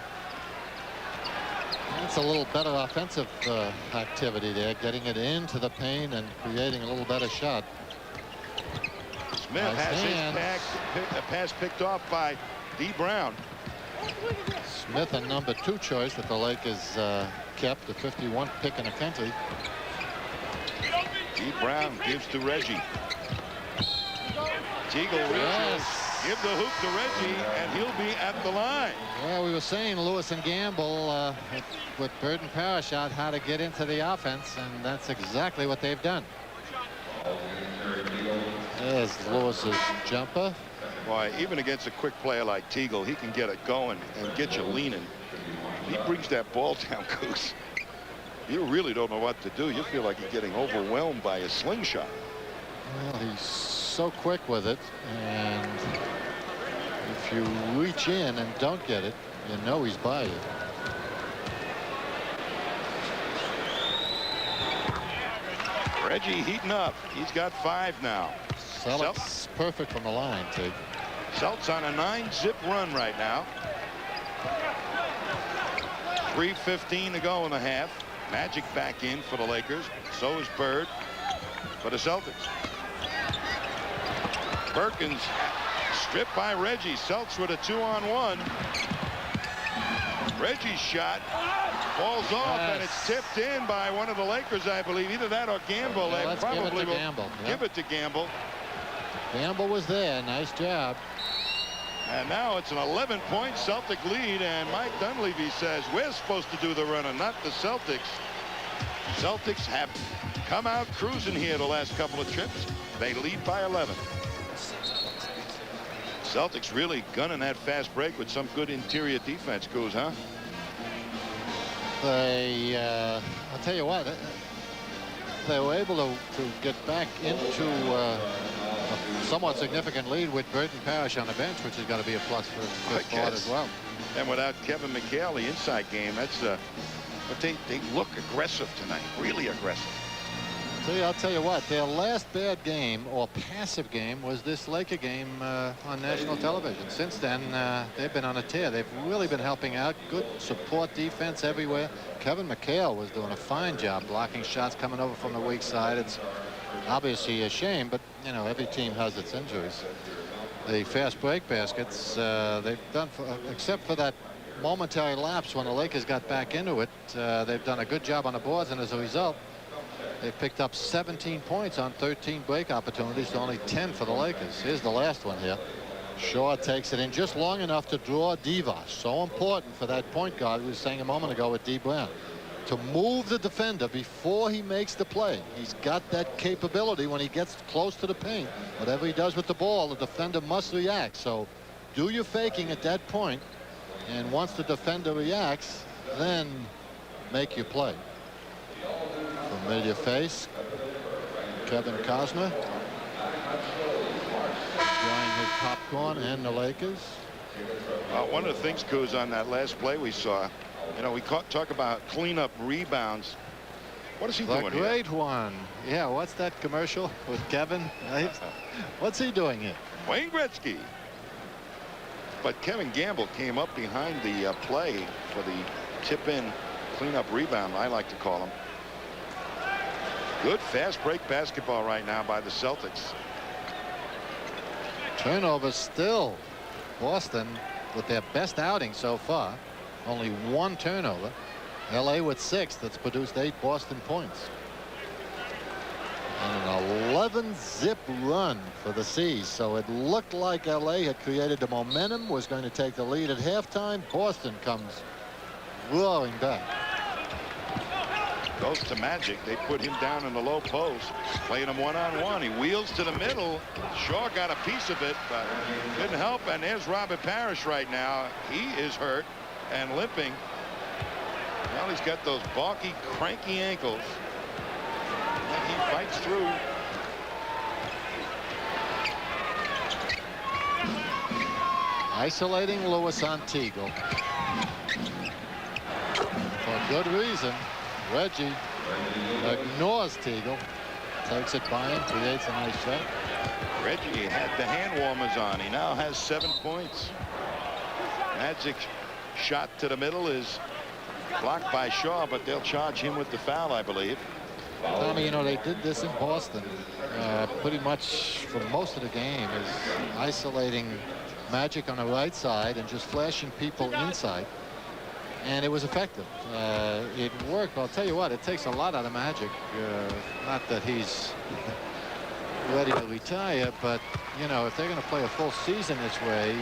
That's a little better offensive activity there, getting it into the paint and creating a little better shot. Smith has his pass picked off by D. Brown. Smith, a number 2 choice that the Lakers kept, the 51st pick in the country. D. Brown gives to Reggie. Teagle reaches. Give the hoop to Reggie, and he'll be at the line. Well, we were saying Lewis and Gamble with Bird and Parrish out how to get into the offense, and that's exactly what they've done. There's Lewis's jumper. Boy, even against a quick player like Teagle, he can get it going and get you leaning. He brings that ball down, Coos. You really don't know what to do. You feel like you're getting overwhelmed by a slingshot. Well, he's so quick with it, and if you reach in and don't get it, you know he's by you. Reggie heating up. He's got 5 now. Celtics perfect from the line, Tig. Celts on a 9-zip run right now. 3:15 to go in the half. Magic back in for the Lakers. So is Bird for the Celtics. Perkins stripped by Reggie. Celtics with a 2-on-1. Reggie's shot falls off, and it's tipped in by one of the Lakers, I believe. Either that or Gamble. Yeah, They let's probably give it to Gamble. give it to Gamble. Gamble was there. Nice job. And now it's an 11-point Celtic lead, and Mike Dunleavy says we're supposed to do the running, not the Celtics. Celtics have come out cruising here the last couple of trips. They lead by 11. Celtics really gunning that fast break with some good interior defense, Coos, huh? I'll tell you what, they were able to get back into a somewhat significant lead with Burton Parrish on the bench, which has got to be a plus for Chris Ford as well. And without Kevin McHale, the inside game, that's but they look aggressive tonight, really aggressive. I'll tell you what, their last bad game or passive game was this Laker game on national television. Since then, they've been on a tear. They've really been helping out. Good support defense everywhere. Kevin McHale was doing a fine job blocking shots coming over from the weak side. It's obviously a shame, but you know, every team has its injuries. The fast break baskets, they've done, except for that momentary lapse when the Lakers got back into it, they've done a good job on the boards, and as a result, they picked up 17 points on 13 break opportunities to only 10 for the Lakers. Here's the last one here. Shaw takes it in just long enough to draw Divac. So important for that point guard we were saying a moment ago with D. Brown. To move the defender before he makes the play. He's got that capability when he gets close to the paint. Whatever he does with the ball, the defender must react. So do your faking at that point, and once the defender reacts, then make your play. Familiar face, Kevin Costner, enjoying his popcorn, and the Lakers. One of the things, Coos, on that last play we saw, you know, we talk about cleanup rebounds. What is he doing here? The great one. Yeah, what's that commercial with Kevin? What's he doing here? Wayne Gretzky. But Kevin Gamble came up behind the play for the tip-in cleanup rebound, I like to call him. Good fast break basketball right now by the Celtics. Turnover still. Boston with their best outing so far. Only one turnover. LA with 6. That's produced 8 Boston points. And an 11-zip run for the C's. So it looked like LA had created the momentum, was going to take the lead at halftime. Boston comes roaring back. Goes to Magic. They put him down in the low post, playing him one-on-one. He wheels to the middle. Shaw got a piece of it, but couldn't help. And there's Robert Parrish right now. He is hurt and limping. Well, he's got those balky, cranky ankles. And he fights through. Isolating Lewis on Teagle. For good reason. Reggie ignores Teagle, takes it by him, creates a nice shot. Reggie had the hand warmers on. He now has 7 points. Magic shot to the middle is blocked by Shaw, but they'll charge him with the foul, I believe. Tommy, you know, they did this in Boston pretty much for most of the game, is isolating Magic on the right side and just flashing people inside. And it was effective. It worked. I'll tell you what, it takes a lot out of Magic. Not that he's ready to retire, but, you know, if they're going to play a full season this way,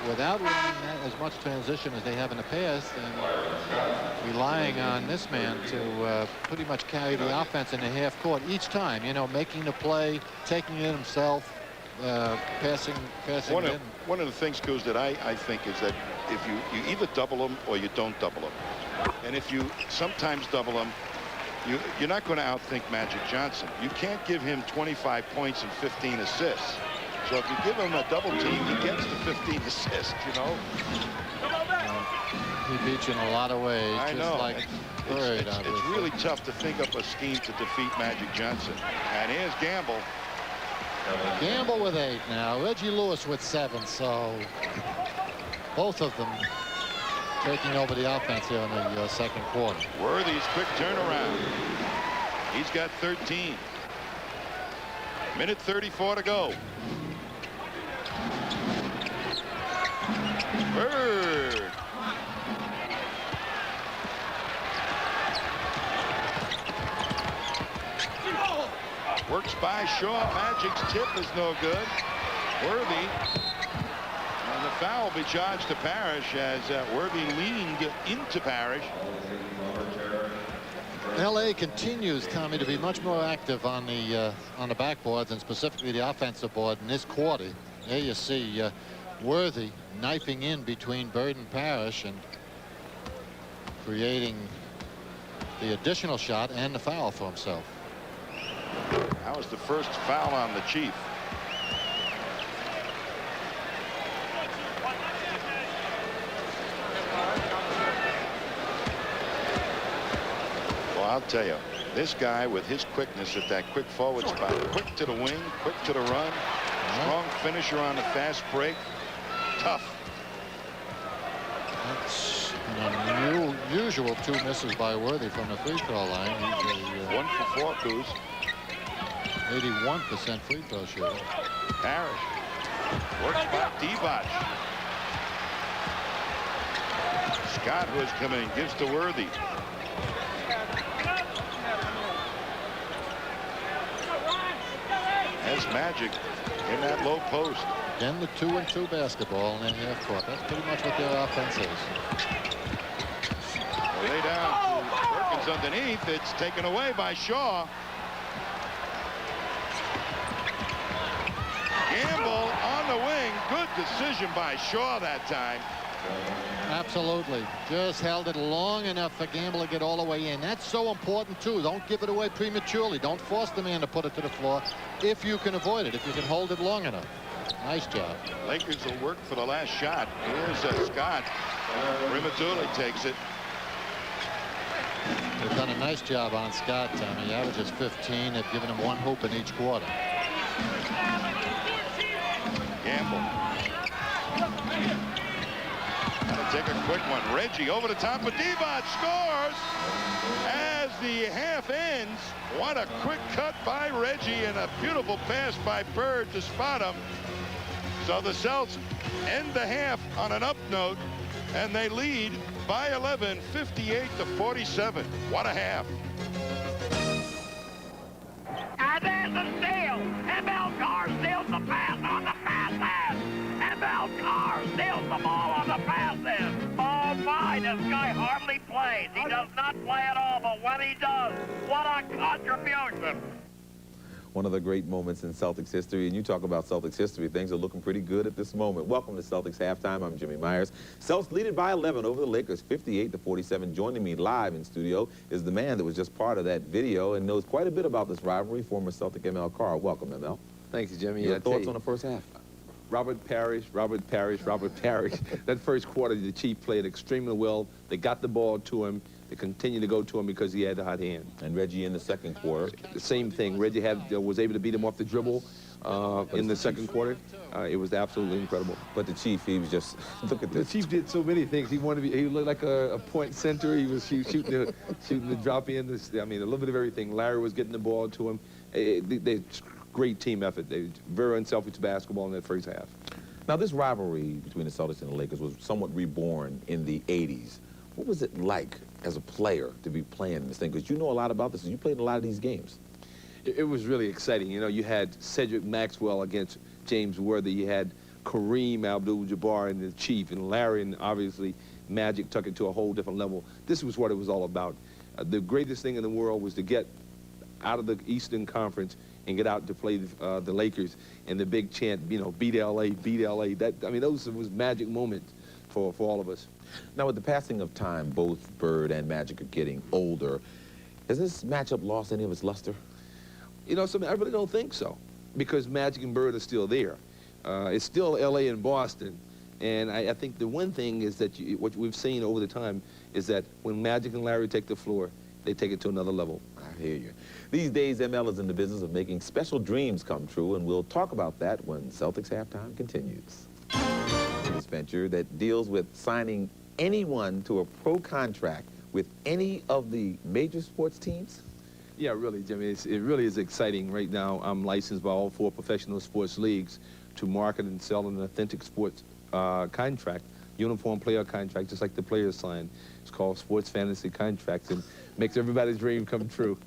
without running as much transition as they have in the past, and relying on this man to pretty much carry the offense in the half court each time, you know, making the play, taking it himself, passing in. One of the things, Coos, that I think is that if you either double them or you don't double them. And if you sometimes double them, you're not going to outthink Magic Johnson. You can't give him 25 points and 15 assists. So if you give him a double team, he gets the 15 assists, you know. He beats you in a lot of ways. I know. Like it's really tough to think up a scheme to defeat Magic Johnson. And here's Gamble. Gamble with 8 now. Reggie Lewis with 7. So both of them taking over the offense here in the second quarter. Worthy's quick turnaround. He's got 13. Minute 34 to go. Bird. Works by Shaw. Magic's tip is no good. Worthy. And the foul will be charged to Parrish as Worthy leaned into Parrish. L.A. continues, Tommy, to be much more active on the backboards, and specifically the offensive board in this quarter. There you see Worthy knifing in between Bird and Parrish and creating the additional shot and the foul for himself. That was the first foul on the Chief. Well, I'll tell you, this guy with his quickness at that quick forward spot, quick to the wing, quick to the run, strong finisher on the fast break, tough. That's an unusual 2 misses by Worthy from the free throw line. He's a 1 for 4, Coos. 81% free throw shooter. Parrish works by Divac. Scott, who is coming, gives to Worthy. Has Magic in that low post. Again, the 2-and-2 basketball in the half court. That's pretty much what their offense is. Lay down to Perkins underneath. It's taken away by Shaw. Gamble on the wing. Good decision by Shaw that time. Absolutely. Just held it long enough for Gamble to get all the way in. That's so important, too. Don't give it away prematurely. Don't force the man to put it to the floor if you can avoid it, if you can hold it long enough. Nice job. Lakers will work for the last shot. Here's Scott. Prematurely takes it. They've done a nice job on Scott, Tommy. He averages 15. They've given him 1 hoop in each quarter. Gamble. Gotta take a quick one. Reggie over the top of Divac scores as the half ends. What a quick cut by Reggie and a beautiful pass by Bird to spot him. So the Celts end the half on an up note, and they lead by 11, 58-47. What a half. And there's the steal. ML Carr steals the pass on the pass in. ML Carr steals the ball on the pass in. Oh my, this guy hardly plays. He does not play at all, but when he does, what a contribution. One of the great moments in Celtics history, and you talk about Celtics history, things are looking pretty good at this moment. Welcome to Celtics Halftime. I'm Jimmy Myers. Celtics lead it by 11 over the Lakers, 58-47. Joining me live in studio is the man that was just part of that video and knows quite a bit about this rivalry, former Celtic ML Carr. Welcome, ML. Thank you, Jimmy. Your thoughts on the first half? Robert Parrish. That first quarter, the Chief played extremely well. They got the ball to him. They continued to go to him because he had the hot hand. And Reggie in the second quarter. The same thing. Reggie was able to beat him off the dribble in the second quarter. It was absolutely incredible. But the Chief, he was just, look at this. The Chief did so many things. He looked like a point center. He was shooting the drop in. I mean, a little bit of everything. Larry was getting the ball to him. They great team effort. They very unselfish basketball in that first half. Now, this rivalry between the Celtics and the Lakers was somewhat reborn in the 80s. What was it like as a player to be playing this thing? Because you know a lot about this. You played in a lot of these games. It was really exciting. You know, you had Cedric Maxwell against James Worthy. You had Kareem Abdul-Jabbar and the Chief, and Larry, and obviously Magic took it to a whole different level. This was what it was all about. The greatest thing in the world was to get out of the Eastern Conference and get out to play the Lakers, and the big chant, you know, beat LA, beat LA. Those was magic moments for all of us. Now, with the passing of time, both Bird and Magic are getting older. Has this matchup lost any of its luster? You know, I really don't think so, because Magic and Bird are still there. It's still L.A. and Boston, and I think the one thing is that what we've seen over the time is that when Magic and Larry take the floor, they take it to another level. I hear you. These days, ML is in the business of making special dreams come true, and we'll talk about that when Celtics Halftime continues. this venture that deals with signing anyone to a pro contract with any of the major sports teams? Yeah, really, Jimmy. It really is exciting. Right now, I'm licensed by all 4 professional sports leagues to market and sell an authentic sports contract, uniform player contract, just like the players sign. It's called sports fantasy contracts and makes everybody's dream come true.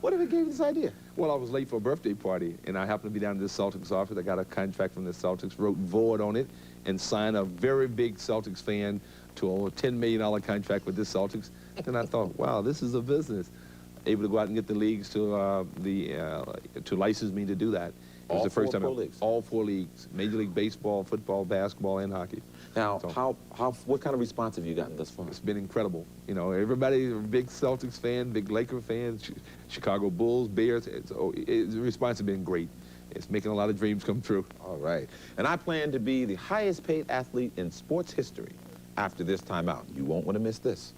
What if it gave you this idea? Well, I was late for a birthday party, and I happened to be down to the Celtics office. I got a contract from the Celtics, wrote void on it, and signed a very big Celtics fan to a $10 million contract with the Celtics. Then I thought, wow, this is a business. Able to go out and get the leagues to license me to do that. It was All the first 4 time. pro leagues? All 4 leagues: Major League Baseball, football, basketball, and hockey. Now, So, what kind of response have you gotten thus far? it's been incredible. You know, everybody's a big Celtics fan, big Laker fan, Chicago Bulls, Bears. The response has been great. It's making a lot of dreams come true. All right. And I plan to be the highest paid athlete in sports history after this timeout. You won't want to miss this.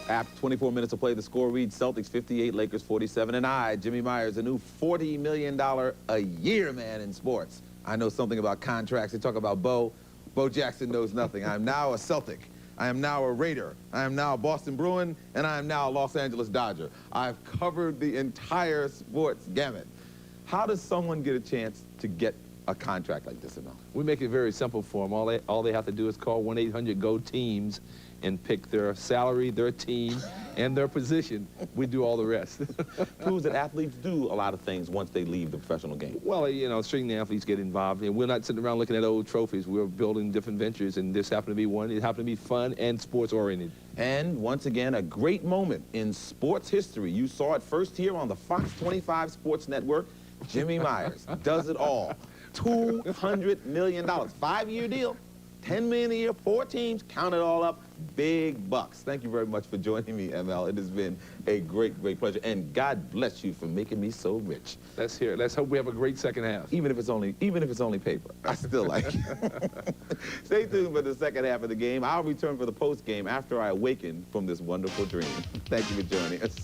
After 24 minutes of play, the score reads Celtics 58, Lakers 47, and I, Jimmy Myers, a new $40 million a year man in sports. I know something about contracts. They talk about Bo. Bo Jackson knows nothing. I am now a Celtic. I am now a Raider. I am now a Boston Bruin, and I am now a Los Angeles Dodger. I've covered the entire sports gamut. How does someone get a chance to get a contract like this, Emil? We make it very simple for them. All they have to do is call 1-800-GO-TEAMS and pick their salary, their team, and their position. We do all the rest. Proves that athletes do a lot of things once they leave the professional game. Well, you know, student athletes get involved, and we're not sitting around looking at old trophies. We're building different ventures, and this happened to be one. It happened to be fun and sports-oriented. And once again, a great moment in sports history. You saw it first here on the Fox 25 Sports Network. Jimmy Myers does it all. $200 million, 5-year deal, $10 million a year, 4 teams, count it all up, big bucks. Thank you very much for joining me, ML. It has been a great, great pleasure, and God bless you for making me so rich. Let's hear it. Let's hope we have a great second half. Even if it's only paper, I still like it. Stay tuned for the second half of the game. I'll return for the post game after I awaken from this wonderful dream. Thank you for joining us.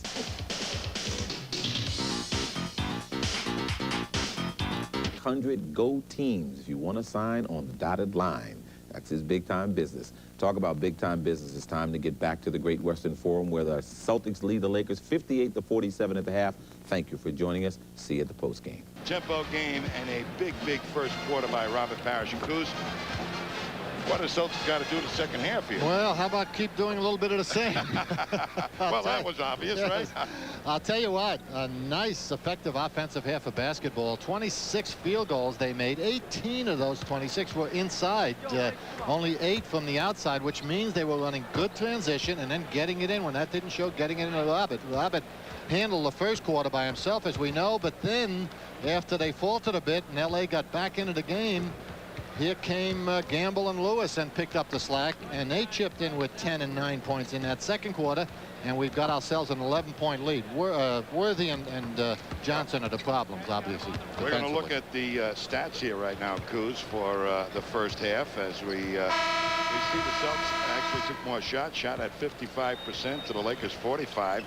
100 Go Teams if you want to sign on the dotted line. That's his big-time business. Talk about big-time business. It's time to get back to the Great Western Forum where the Celtics lead the Lakers 58-47 at the half. Thank you for joining us. See you at the postgame. Tempo game and a big, big first quarter by Robert Parrish. And Coos, what does Celtics got to do the second half here? Well, how about keep doing a little bit of the same? Well, that was obvious, right? I'll tell you what, a nice, effective offensive half of basketball. 26 field goals they made. 18 of those 26 were inside. Only 8 from the outside, which means they were running good transition and then getting it in. When that didn't show, getting it into Robert. Robert handled the first quarter by himself, as we know, but then after they faltered a bit and L.A. got back into the game, here came Gamble and Lewis and picked up the slack, and they chipped in with 10 and 9 points in that second quarter, and we've got ourselves an 11-point lead. Worthy and Johnson are the problems, obviously. We're going to look at the stats here right now, Coos, for the first half, as we see the Celtics actually took more shots, shot at 55% to the Lakers 45.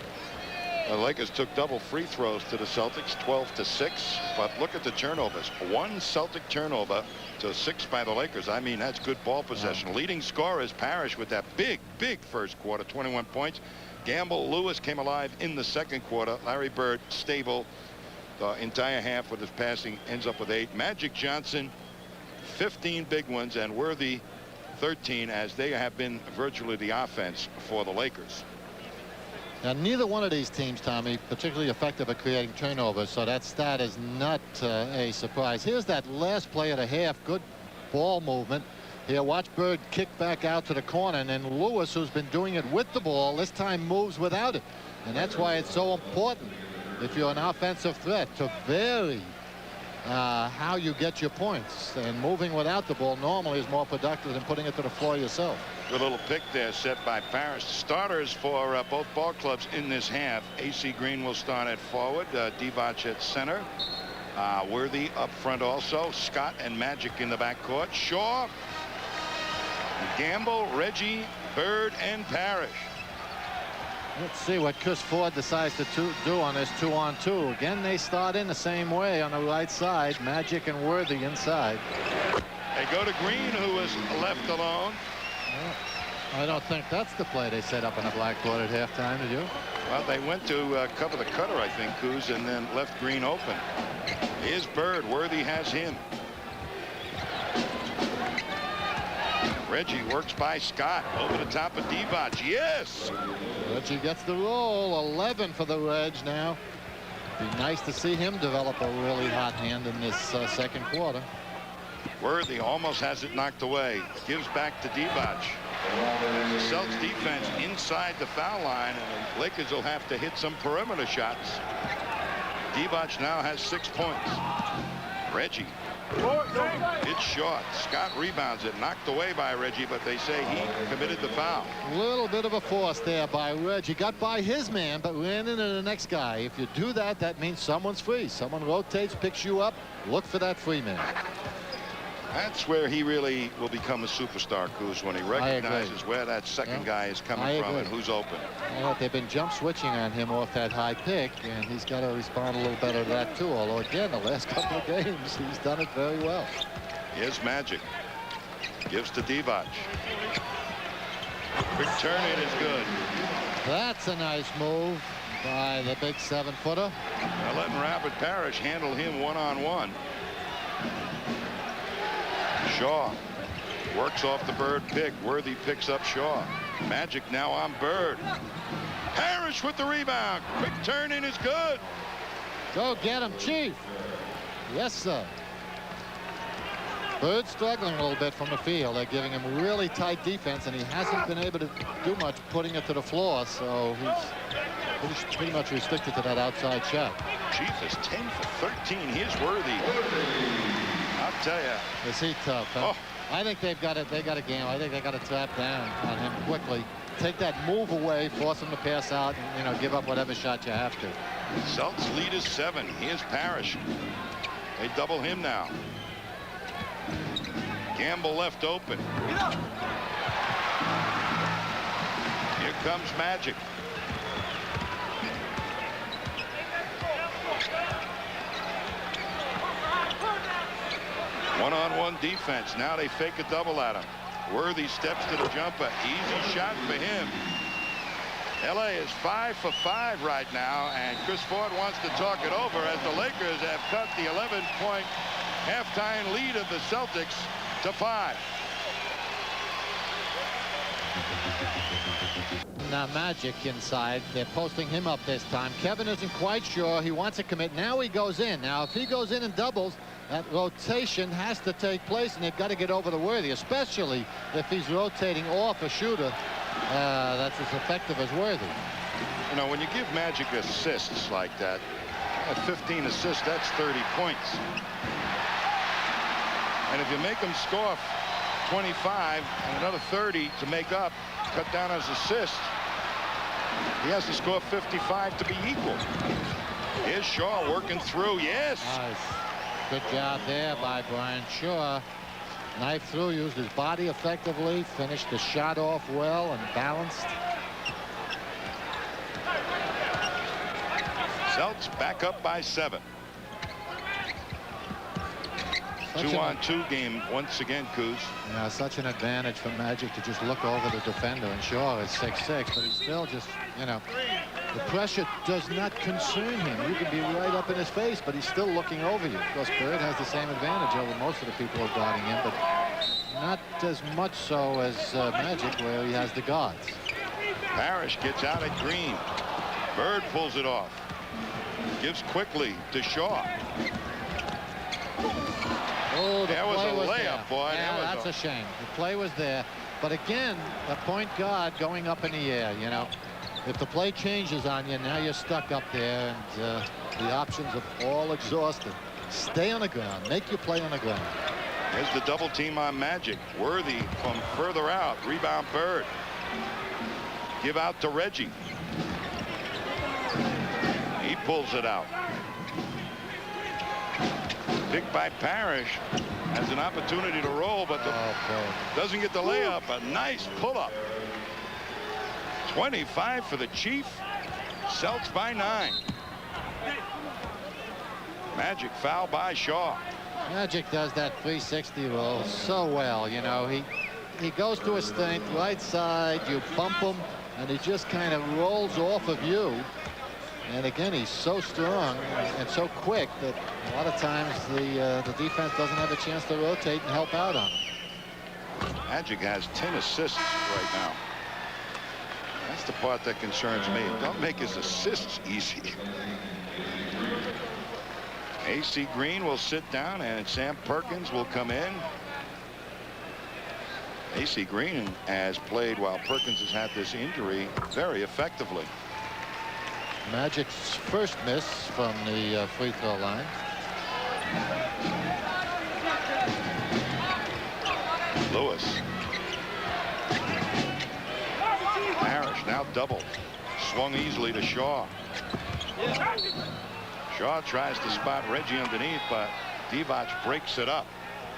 The Lakers took double free throws to the Celtics, 12-6. But look at the turnovers. 1 Celtic turnover to 6 by the Lakers. I mean, that's good ball possession. Leading scorer is Parrish with that big, big first quarter, 21 points. Gamble, Lewis came alive in the second quarter. Larry Bird, stable the entire half with his passing, ends up with 8. Magic Johnson, 15 big ones, and Worthy, 13, as they have been virtually the offense for the Lakers. Now, neither one of these teams, Tommy, particularly effective at creating turnovers, so that stat is not a surprise. Here's that last play of the half. Good ball movement. Here, watch Bird kick back out to the corner, and then Lewis, who's been doing it with the ball, this time moves without it. And that's why it's so important, if you're an offensive threat, to vary how you get your points. And moving without the ball normally is more productive than putting it to the floor yourself. Good little pick there set by Parrish. Starters for both ball clubs in this half. AC Green will start at forward. Divac at center. Worthy up front also. Scott and Magic in the backcourt. Shaw, Gamble, Reggie, Bird, and Parrish. Let's see what Chris Ford decides to do on this 2-on-2. Again, they start in the same way on the right side. Magic and Worthy inside. They go to Green, who was left alone. I don't think that's the play they set up on the blackboard at halftime, did you? Well, they went to cover the cutter, I think, Coos, and then left Green open. Here's Bird. Worthy has him. Reggie works by Scott over the top of Divac. Yes! Reggie gets the roll. 11 for the Reg now. Be nice to see him develop a really hot hand in this second quarter. Worthy almost has it knocked away. Gives back to Divac. The Celtics defense inside the foul line, and the Lakers will have to hit some perimeter shots. Divac now has 6 points. Reggie. It's short. Scott rebounds it. Knocked away by Reggie, but they say he committed the foul. A little bit of a force there by Reggie. Got by his man, but ran into the next guy. If you do that, that means someone's free. Someone rotates, picks you up. Look for that free man. That's where he really will become a superstar, Coos, when he recognizes where that second guy is coming from and who's open. Well, they've been jump switching on him off that high pick, and he's got to respond a little better to that too. Although again, the last couple of games he's done it very well. Here's Magic. Gives to Divac. Quick turn in is good. That's a nice move by the big 7-footer. They're letting Rapid Parrish handle him one-on-one. Shaw works off the Bird pick. Worthy picks up Shaw. Magic now on Bird. Parrish with the rebound. Quick turn in is good. Go get him, Chief. Yes, sir. Bird struggling a little bit from the field. They're giving him really tight defense, and he hasn't been able to do much putting it to the floor, so he's pretty much restricted to that outside shot. Chief is 10 for 13. Here's Worthy. I'll tell you. Is he tough? Huh? Oh. I think they got a game. I think they got to trap down on him quickly. Take that move away, force him to pass out, and give up whatever shot you have to. Celtics lead is 7. Here's Parrish. They double him now. Gamble left open. Here comes Magic. One-on-one defense. Now they fake a double at him. Worthy steps to the jumper. Easy shot for him. LA is 5 for 5 right now, and Chris Ford wants to talk it over as the Lakers have cut the 11-point halftime lead of the Celtics to 5. Now Magic inside. They're posting him up this time. Kevin isn't quite sure. He wants to commit. Now he goes in. Now if he goes in and doubles, that rotation has to take place, and they've got to get over to Worthy, especially if he's rotating off a shooter that's as effective as Worthy. You know, when you give Magic assists like that, at 15 assists, that's 30 points. And if you make him score 25 and another 30 to make up, cut down his assists, he has to score 55 to be equal. Here's Shaw working through. Yes. Nice. Good job there by Brian Shaw. Knife through, used his body effectively, finished the shot off well and balanced. Celtics back up by 7. 2-on-2 game once again, Coos. Yeah, such an advantage for Magic to just look over the defender, and Shaw is 6'6", but he's still just, the pressure does not concern him. You can be right up in his face, but he's still looking over you. Of course, Bird has the same advantage over most of the people who are guarding him, but not as much so as Magic, where he has the guards. Parrish gets out at Green. Bird pulls it off. Gives quickly to Shaw. Oh, there was a layup, there. boy. Yeah, that's a shame. The play was there. But again, a point guard going up in the air, If the play changes on you, now you're stuck up there, and the options are all exhausted. Stay on the ground. Make your play on the ground. Here's the double team on Magic. Worthy from further out. Rebound Bird. Give out to Reggie. He pulls it out. Picked by Parrish. Has an opportunity to roll, but doesn't get the layup. A nice pull-up. 25 for the Chief. Celts by 9. Magic foul by Shaw. Magic does that 360 roll so well. You know, he goes to a stint right side, you bump him, and he just kind of rolls off of you. And again, he's so strong and so quick that a lot of times the defense doesn't have a chance to rotate and help out on him. Magic has 10 assists right now. That's the part that concerns me. Don't make his assists easy. AC Green will sit down and Sam Perkins will come in. AC Green has played while Perkins has had this injury very effectively. Magic's first miss from the free throw line. Lewis. Parrish now double. Swung easily to Shaw. Shaw tries to spot Reggie underneath, but Divac breaks it up.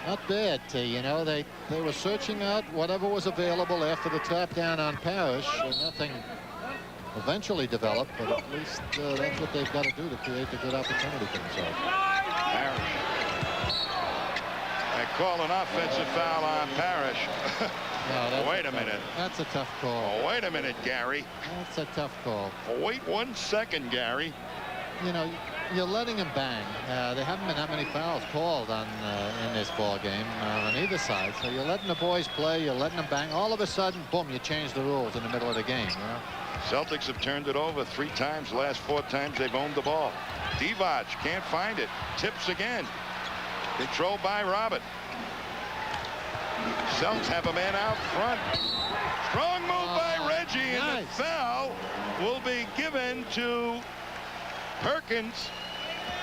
Not bad, T. You know, they were searching out whatever was available after the tap down on Parrish, and nothing eventually developed, but at least that's what they've got to do to create a good opportunity for themselves. Parrish. They call an offensive foul on Parrish. No, wait a minute. That's a tough call. Oh, wait a minute, Gary. That's a tough call. Wait 1 second, Gary. You know, you're letting him bang. There haven't been that many fouls called on in this ball game on either side. So you're letting the boys play. You're letting them bang. All of a sudden, boom! You change the rules in the middle of the game. You know? Celtics have turned it over 3 times. The last 4 times they've owned the ball. Divac can't find it. Tips again. Controlled by Robert. Celtics have a man out front. Strong move by Reggie, and the foul will be given to Perkins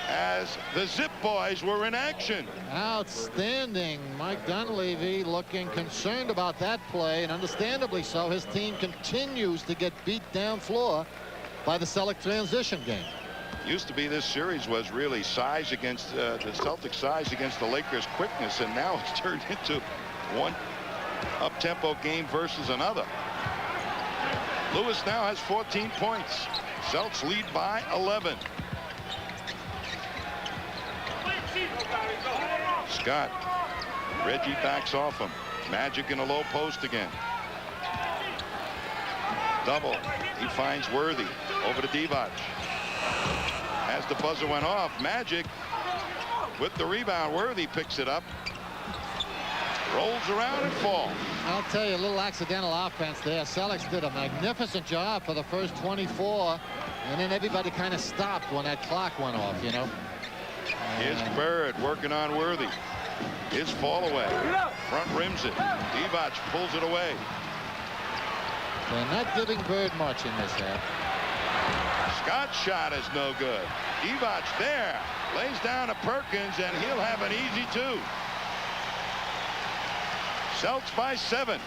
as the Zip Boys were in action. Outstanding. Mike Dunleavy looking concerned about that play, and understandably so. His team continues to get beat down floor by the Celtic transition game. Used to be this series was really size against the Celtics size against the Lakers quickness, and now it's turned into one up-tempo game versus another. Lewis now has 14 points. Celtics lead by 11. Scott. Reggie backs off him. Magic in a low post again. Double. He finds Worthy. Over to Divac. As the buzzer went off, Magic with the rebound. Worthy picks it up. Rolls around and falls. I'll tell you, a little accidental offense there. Celtics did a magnificent job for the first 24, and then everybody kind of stopped when that clock went off, you know. Here's Bird working on Worthy. His fall away. Front rims it. Divac pulls it away. They're not giving Bird much in this half. Scott's shot is no good. Divac there. Lays down to Perkins, and he'll have an easy 2. Celts by 7.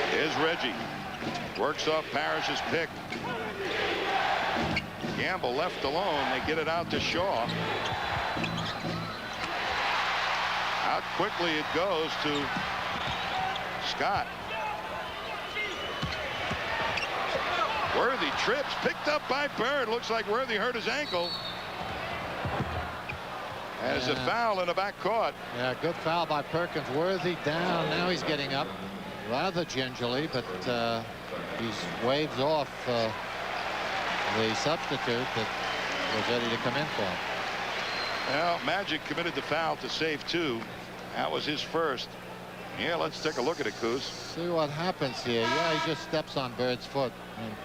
Here's Reggie. Works off Parrish's pick. Gamble left alone. They get it out to Shaw. Out quickly it goes to Scott. Worthy trips. Picked up by Bird. Looks like Worthy hurt his ankle. And it's a foul in the back court. Yeah, good foul by Perkins. Worthy down. Now he's getting up rather gingerly, but he's waved off the substitute that was ready to come in for him. Well, Magic committed the foul to save 2. That was his first. Yeah, let's take a look at it, Kuz. See what happens here. Yeah, he just steps on Bird's foot and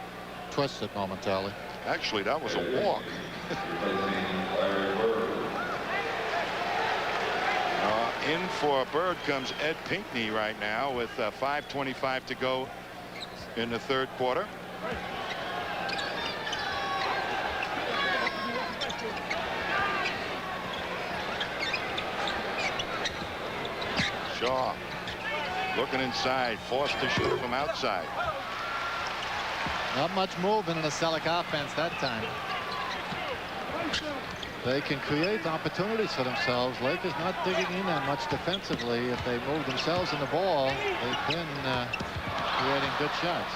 twists it momentarily. Actually, that was a walk. In for Bird comes Ed Pinckney right now with 5:25 to go in the third quarter. Shaw looking inside, forced to shoot from outside. Not much movement in the Celtic offense that time. they can create opportunities for themselves. Lakers not digging in that much defensively. If they move themselves in the ball, they've been creating good shots.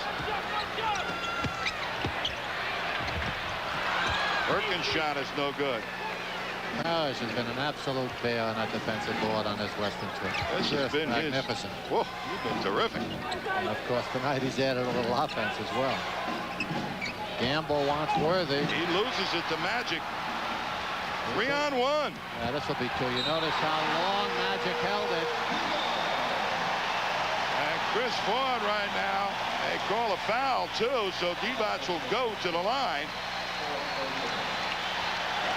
Perkins' shot is no good. Parrish has been an absolute bear on that defensive board on this Western trip. This has been magnificent. Whoa, he's been terrific. And of course, tonight he's added a little offense as well. Gamble wants Worthy. He loses it to Magic. 3-on-1. Yeah, this will be two. You notice how long Magic held it. And Chris Ford right now, they call a foul too, so Divac will go to the line.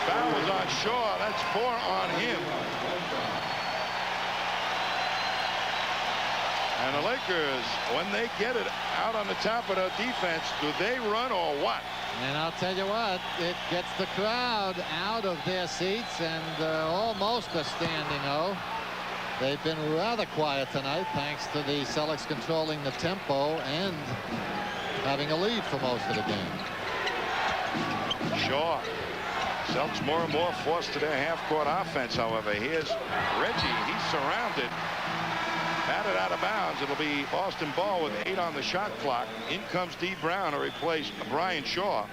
Foul is on Shaw. That's 4 on him. And the Lakers, when they get it out on the top of their defense, do they run or what? And I'll tell you what, it gets the crowd out of their seats and almost a standing O. They've been rather quiet tonight thanks to the Celtics controlling the tempo and having a lead for most of the game. Shaw. Celtics more and more forced to their half-court offense, however. Here's Reggie. He's surrounded. Batted out of bounds. It'll be Boston ball with 8 on the shot clock. In comes D. Brown to replace Brian Shaw.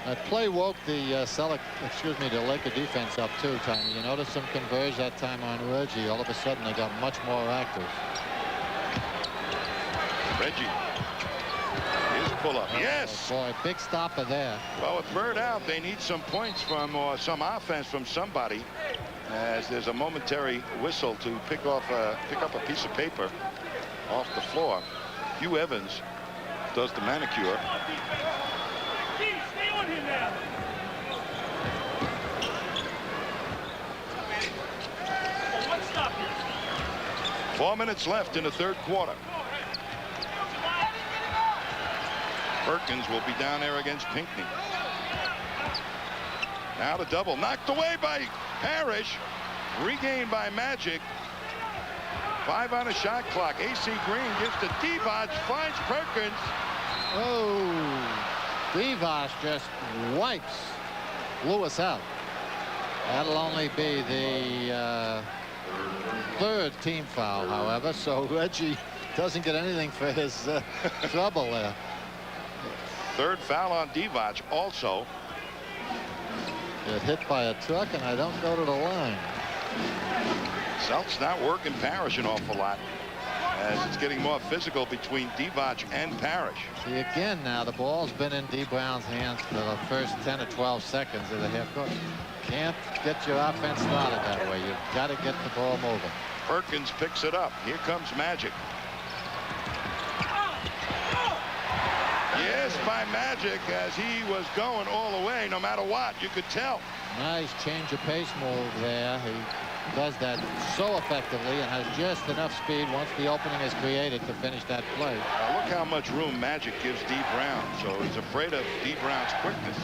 That play woke the the Laker defense up too, Tommy. You notice some converge that time on Reggie. All of a sudden they got much more active. Reggie. His pull-up. Yes! Boy, big stopper there. Well, with Bird out, they need some points from or some offense from somebody, as there's a momentary whistle to pick up a piece of paper off the floor. Hugh Evans does the manicure. Stay on him now. 4 minutes left in the third quarter. Perkins will be down there against Pinckney. Now the double knocked away by Parrish, regained by Magic. 5 on the shot clock. AC Green gives to Divac, finds Perkins. Oh, Divac just wipes Lewis out. That'll only be the third team foul, however, so Reggie doesn't get anything for his trouble there. Third foul on Divac also. Get hit by a truck, and I don't go to the line. Celtics not working Parrish an awful lot, as it's getting more physical between Divac and Parrish. See, again now, the ball's been in D. Brown's hands for the first 10 or 12 seconds of the half court. Can't get your offense started that way. You've got to get the ball moving. Perkins picks it up. Here comes Magic. Yes, by Magic, as he was going all the way, no matter what, you could tell. Nice change of pace move there. He does that so effectively and has just enough speed once the opening is created to finish that play. Now look how much room Magic gives D. Brown, so he's afraid of D. Brown's quickness.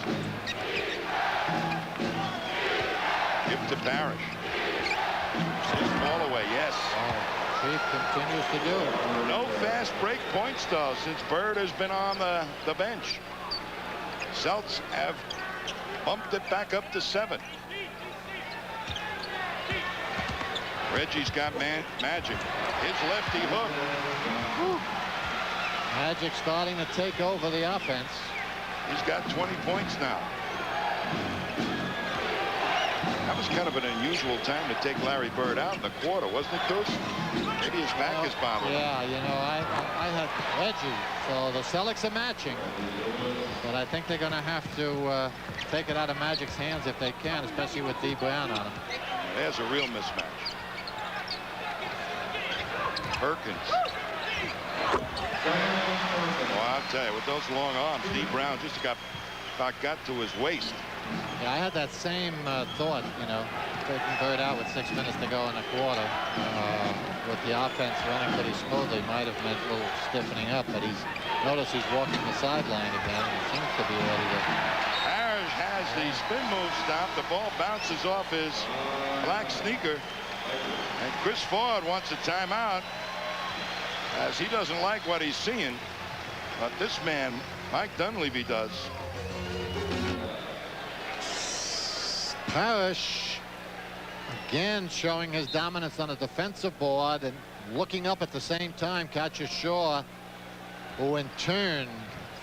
Give to Parrish. Just all the way, yes. Chief continues to do it. No fast break points, though, since Bird has been on the bench. Celtics have bumped it back up to 7. Reggie's got Magic. His lefty hook. Woo. Magic starting to take over the offense. He's got 20 points now. That was kind of an unusual time to take Larry Bird out in the quarter, wasn't it, Coach? Maybe his back is bothering. Yeah, you know, I had Reggie, so the Celtics are matching. But I think they're going to have to take it out of Magic's hands if they can, especially with D. Brown on him. There's a real mismatch. Perkins. Oh, I'll tell you, with those long arms, D. Brown just got to his waist. Yeah, I had that same thought, you know, taking Bird out with 6 minutes to go in the quarter. With the offense running pretty smoothly, might have meant a little stiffening up, but notice he's walking the sideline again. He seems to be ready to. Parrish has the spin move stopped. The ball bounces off his black sneaker. And Chris Ford wants a timeout, as he doesn't like what he's seeing. But this man, Mike Dunleavy, does. Parrish again showing his dominance on the defensive board and looking up at the same time. Catches Shaw, who in turn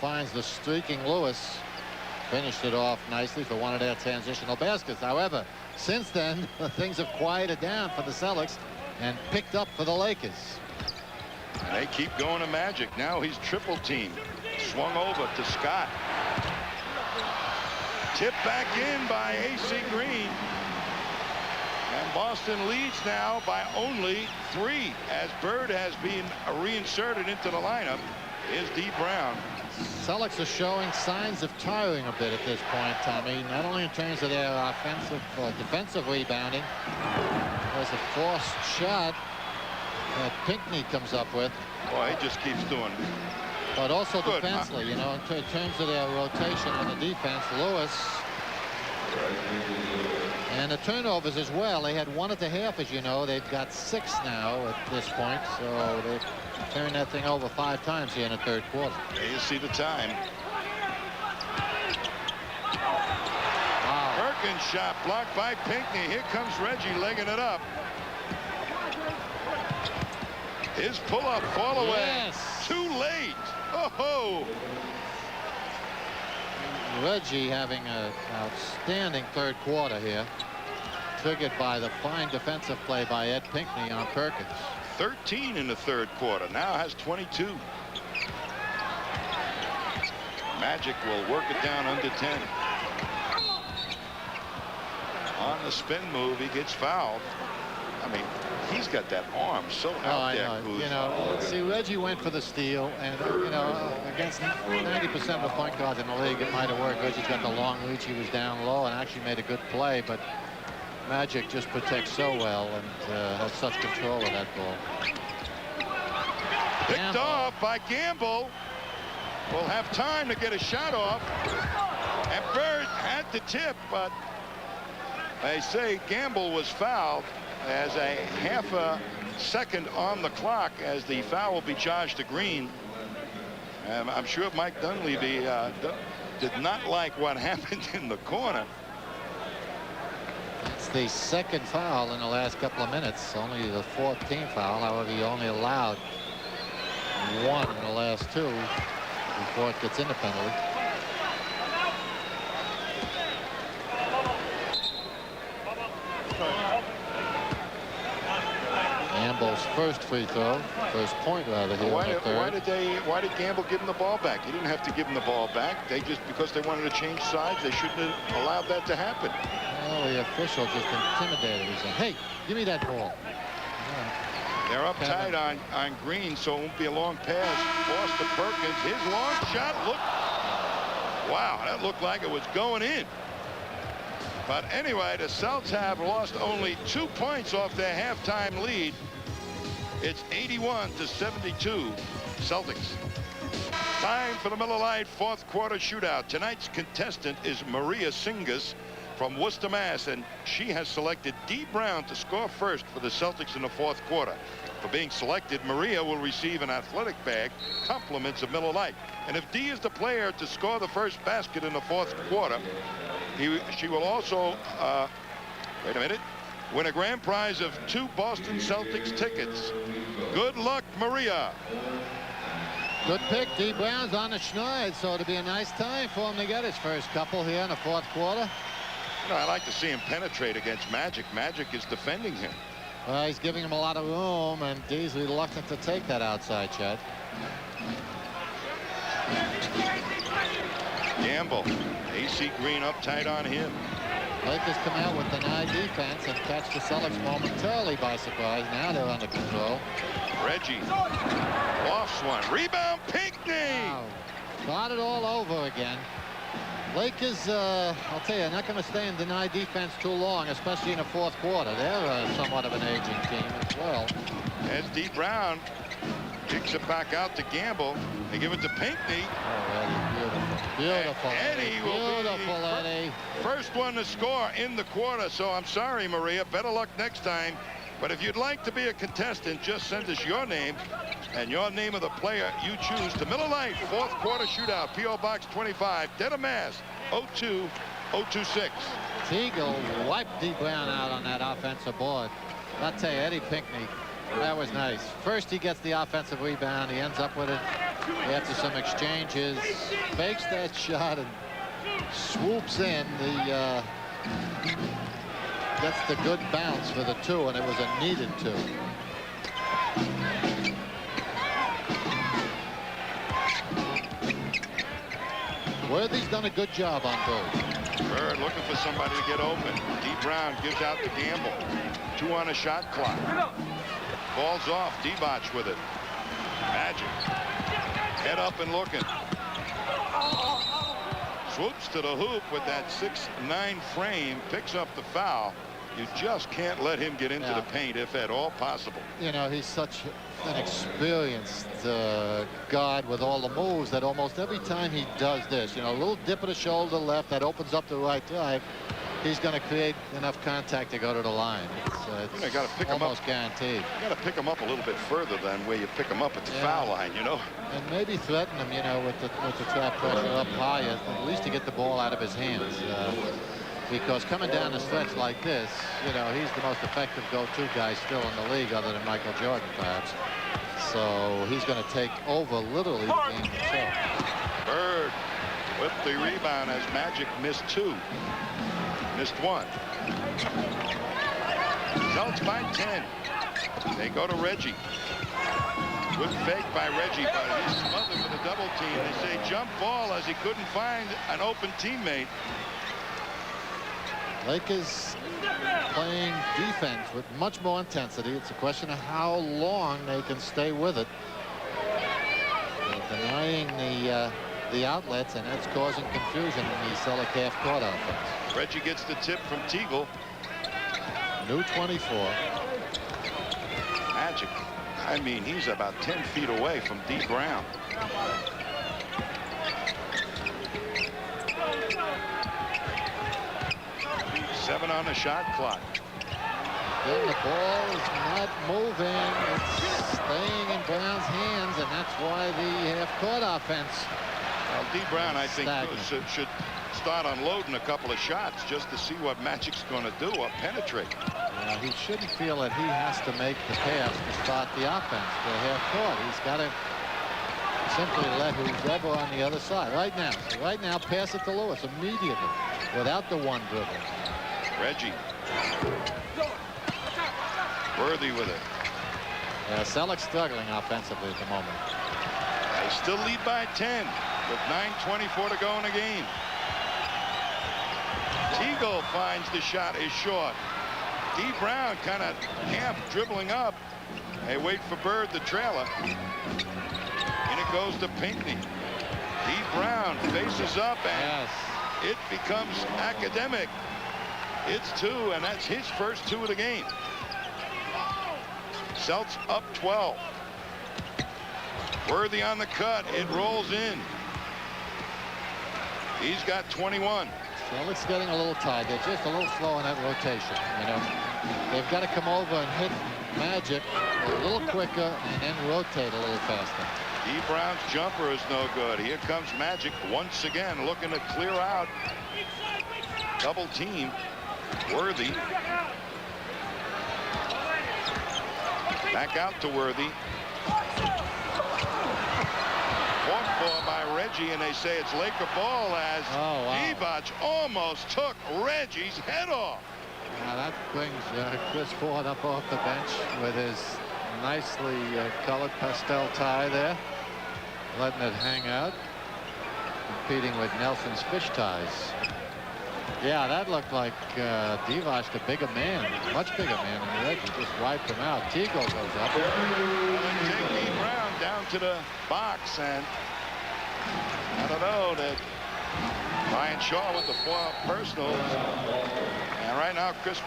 finds the streaking Lewis. Finished it off nicely for one of their transitional baskets. However, since then, things have quieted down for the Celtics and picked up for the Lakers. And they keep going to Magic. Now he's triple teamed. Swung over to Scott. Tipped back in by A.C. Green. And Boston leads now by only 3 as Bird has been reinserted into the lineup. Is D. Brown. Celtics are showing signs of tiring a bit at this point, Tommy, not only in terms of their offensive defensive rebounding. There's a forced shot that Pinckney comes up with. Boy, he just keeps doing it. But also Good, defensively, you know, in terms of their rotation on the defense, Lewis. And the turnovers as well. They had 1 at the half, as you know. They've got 6 now at this point. So they've turned that thing over 5 times here in the third quarter. There you see the time. Wow. Perkins shot blocked by Pinckney. Here comes Reggie legging it up. His pull-up fall away. Yes. Too late. Oh-ho. Reggie having an outstanding third quarter here, triggered by the fine defensive play by Ed Pinckney on Perkins. 13 in the third quarter. Now has 22. Magic will work it down under 10. On the spin move, he gets fouled. I mean, he's got that arm so out there. You know, see, Reggie went for the steal, and you know, against 90% of the point guards in the league, it might have worked. Reggie's got the long reach. He was down low and actually made a good play, but Magic just protects so well and has such control of that ball. Picked off by Gamble. Will have time to get a shot off. And Bird had the tip, but they say Gamble was fouled as a half a second on the clock as the foul will be charged to Green. I'm sure Mike Dunleavy did not like what happened in the corner. It's the second foul in the last couple of minutes. Only the 14th foul. However, he only allowed 1 in the last 2 before it gets in the penalty. Gamble's first free throw, first point rather here. Why did Gamble give him the ball back? He didn't have to give him the ball back. They just, because they wanted to change sides, they shouldn't have allowed that to happen. Well, the official just intimidated. He said, "Hey, give me that ball." They're up tight on Green, so it won't be a long pass. Forced to Perkins. His long shot wow, that looked like it was going in. But anyway, the Celtics have lost only 2 points off their halftime lead. It's 81-72 Celtics. Time for the Miller Lite fourth quarter shootout. Tonight's contestant is Maria Singas from Worcester, Mass, and she has selected D. Brown to score first for the Celtics in the fourth quarter. For being selected, Maria will receive an athletic bag, compliments of Miller Lite. And if D is the player to score the first basket in the fourth quarter, she will also, wait a minute, win a grand prize of 2 Boston Celtics tickets. Good luck, Maria. Good pick. D. Brown's on the schneid, so it'll be a nice time for him to get his first couple here in the fourth quarter. You know, I like to see him penetrate against Magic. Magic is defending him. Well, he's giving him a lot of room, and D's reluctant to take that outside shot. Gamble. A.C. Green up tight on him. Lakers come out with denied defense and catch the Celtics momentarily by surprise. Now they're under control. Reggie. Lofts one. Rebound, Pinckney. Wow. Got it all over again. Lakers, I'll tell you, not going to stay in denied defense too long, especially in the fourth quarter. They're somewhat of an aging team as well. As D. Brown kicks it back out to Gamble. They give it to Pinckney. Oh, Eddie, beautiful. Beautiful. Eddie will beautiful, be Eddie. First one to score in the quarter, so I'm sorry, Maria. Better luck next time. But if you'd like to be a contestant, just send us your name and your name of the player you choose to Miller Lite fourth quarter shootout, P.O. Box 25, Dedham, Mass. 0-2-6. Teagle wiped D. Brown out on that offensive board. I'll tell you, Eddie Pinckney, that was nice. First he gets the offensive rebound. He ends up with it after some exchanges. Fakes that shot and swoops in. Gets the good bounce for the 2, and it was a needed 2. Worthy's done a good job on Bird. Bird looking for somebody to get open. D. Brown gives out the gamble. 2 on a shot clock. Falls off. Divac with it. Magic. Head up and looking. Swoops to the hoop with that 6'9" frame. Picks up the foul. You just can't let him get into the paint if at all possible. You know, he's such an experienced guard with all the moves that almost every time he does this, you know, a little dip of the shoulder left that opens up the right side, he's going to create enough contact to go to the line. It's you got to pick him almost up. Guaranteed. You got to pick him up a little bit further than where you pick him up at the foul line, you know. And maybe threaten him, you know, with the trap pressure up higher, at least to get the ball out of his hands. Because coming down the stretch like this, you know, he's the most effective go-to guy still in the league, other than Michael Jordan, perhaps. So he's going to take over literally the game himself. Bird with the rebound as Magic missed 2. Missed 1. Celtics by 10. They go to Reggie. Good fake by Reggie, but he's smothered with a double team. They say jump ball as he couldn't find an open teammate. Lakers playing defense with much more intensity. It's a question of how long they can stay with it. They're denying the outlets, and that's causing confusion in the Celtic half-court offense. Reggie gets the tip from Teagle. New 24. Magic. I mean, he's about 10 feet away from D. Brown. Seven on the shot clock. Then the ball is not moving. It's staying in Brown's hands, and that's why the half-court offense. Well, D. Brown, I think, stagnant. should start unloading a couple of shots just to see what Magic's going to do or penetrate. He shouldn't feel that he has to make the pass to start the offense for half-court. He's got to simply let whoever on the other side. Right now. So right now, pass it to Lewis immediately without the one dribble. Reggie. Worthy with it. Yeah, Celtics struggling offensively at the moment. They still lead by 10 with 9:24 to go in the game. Teagle finds the shot is short. D. Brown kind of half dribbling up. They wait for Bird, the trailer. And it goes to Pinckney. D. Brown faces up, and it becomes academic. It's 2, and that's his first 2 of the game. Celtics up 12. Worthy on the cut. It rolls in. He's got 21. Celtics getting a little tired. They're just a little slow in that rotation. You know, they've got to come over and hit Magic a little quicker and then rotate a little faster. D. Brown's jumper is no good. Here comes Magic once again, looking to clear out. Double team. Worthy. Back out to Worthy. Fought for by Reggie, and they say it's Laker ball as Divac almost took Reggie's head off. Now that brings Chris Ford up off the bench with his nicely colored pastel tie there, letting it hang out, competing with Nelson's fish ties. Yeah, that looked like Divac, the bigger man, much bigger man, and Reggie just wiped him out. Teagle goes up. And take D. Brown down to the box, and I don't know that Ryan Shaw with the 4 personals. And right now, Chris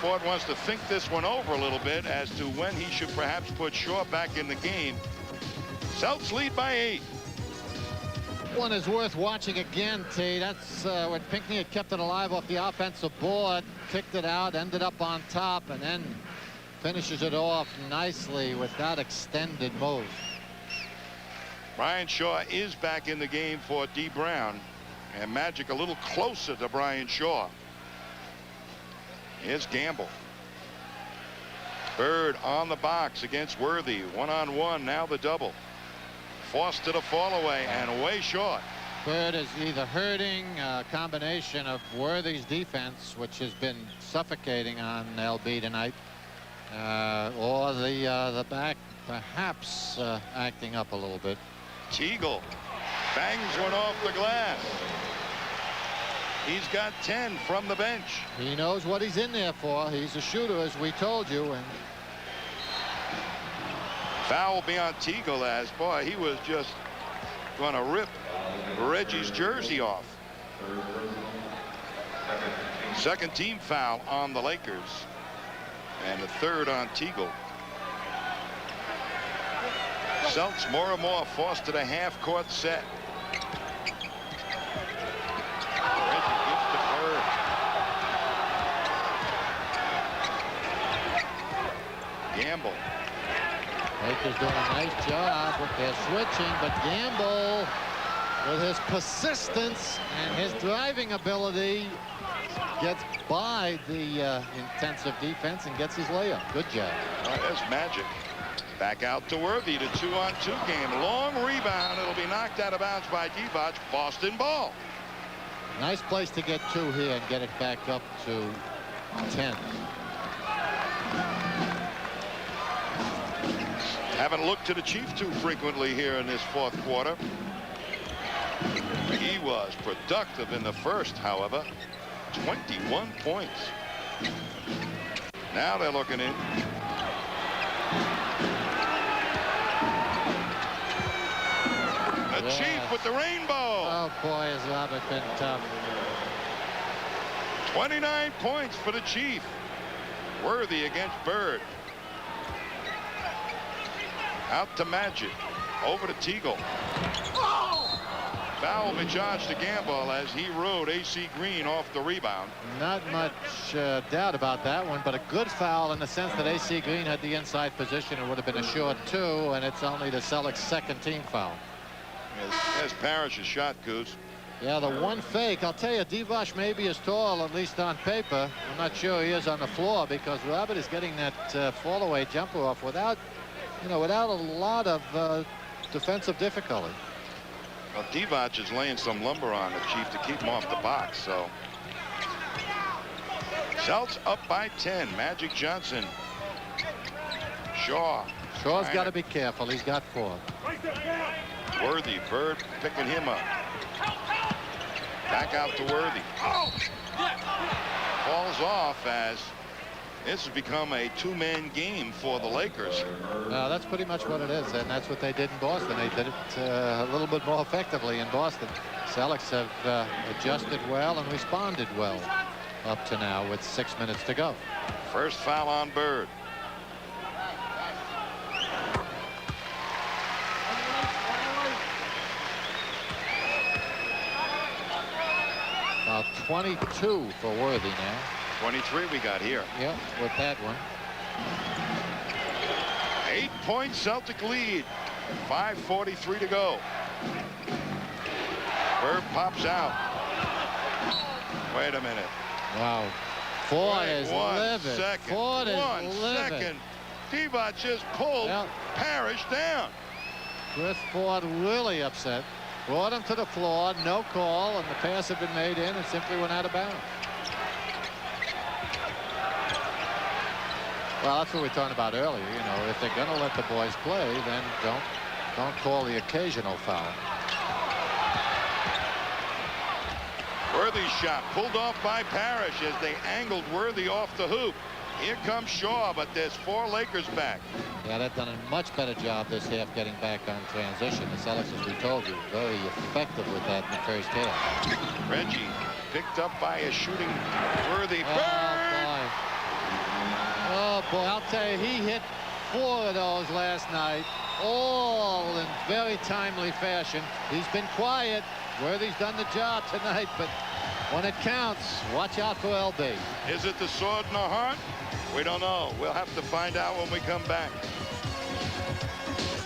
Ford wants to think this one over a little bit as to when he should perhaps put Shaw back in the game. Celtics lead by 8. One is worth watching again, T. That's when Pinckney had kept it alive off the offensive board, kicked it out, ended up on top, and then finishes it off nicely with that extended move. Ryan Shaw is back in the game for D. Brown. And Magic a little closer to Brian Shaw. Here's Gamble. Bird on the box against Worthy. One-on-one, now the double. Forced to the fall away and way short. Bird is either hurting a combination of Worthy's defense, which has been suffocating on LB tonight, or the back perhaps acting up a little bit. Teagle bangs one off the glass. He's got 10 from the bench. He knows what he's in there for. He's a shooter, as we told you. And foul will be on Teagle, as boy, he was just going to rip Reggie's jersey off. Second team foul on the Lakers, and the third on Teagle. Celts more and more forced to the half-court set. Reggie gives to Bird. Gamble. Lakers doing a nice job with their switching, but Gamble, with his persistence and his driving ability, gets by the intensive defense and gets his layup. Good job. All right, there's Magic. Back out to Worthy, to 2-on-2 game. Long rebound. It'll be knocked out of bounds by Divac. Boston ball. Nice place to get 2 here and get it back up to 10. Haven't looked to the Chief too frequently here in this fourth quarter. He was productive in the first, however. 21 points. Now they're looking in. The Chief with the rainbow. Oh boy, has Robert been tough. 29 points for the Chief. Worthy against Bird. Out to Magic. Over to Teagle. Foul will be charged to Gamble as he rode A.C. Green off the rebound. Not much doubt about that one, but a good foul in the sense that A.C. Green had the inside position. It would have been a short 2, and it's only the Celtics' second team foul. There's Parrish's shot, Goose. Yeah, the one fake. I'll tell you, Divac may be as tall, at least on paper. I'm not sure he is on the floor, because Robert is getting that fall-away jumper off without a lot of defensive difficulty. Well, Divac is laying some lumber on the Chief to keep him off the box, so. Celts up by 10. Magic Johnson. Shaw. Shaw's got to be careful. He's got 4. Worthy. Bird picking him up. Back out to Worthy. Falls off as this has become a 2-man game for the Lakers. That's pretty much what it is, and that's what they did in Boston. They did it a little bit more effectively in Boston. Celtics have adjusted well and responded well up to now with 6 minutes to go. First foul on Bird. About 22 for Worthy now. 23 we got here. Yep, with that one. 8-point Celtic lead. 5:43 to go. Bird pops out. Wait a minute. Wow. Ford is One livid. second. Ford is 1 livid. second. Divac just pulled Parrish down. Chris Ford really upset. Brought him to the floor. No call, and the pass had been made in and simply went out of bounds. Well, that's what we were talking about earlier. You know, if they're going to let the boys play, then don't call the occasional foul. Worthy's shot pulled off by Parrish as they angled Worthy off the hoop. Here comes Shaw, but there's 4 Lakers back. Yeah, they've done a much better job this half getting back on transition. The Celtics, as we told you, very effective with that in the first half. Reggie picked up by a shooting Worthy. Oh boy, I'll tell you, he hit 4 of those last night, all in very timely fashion. He's been quiet. Worthy's done the job tonight, but when it counts, watch out for LB. Is it the sword in the heart? We don't know. We'll have to find out when we come back.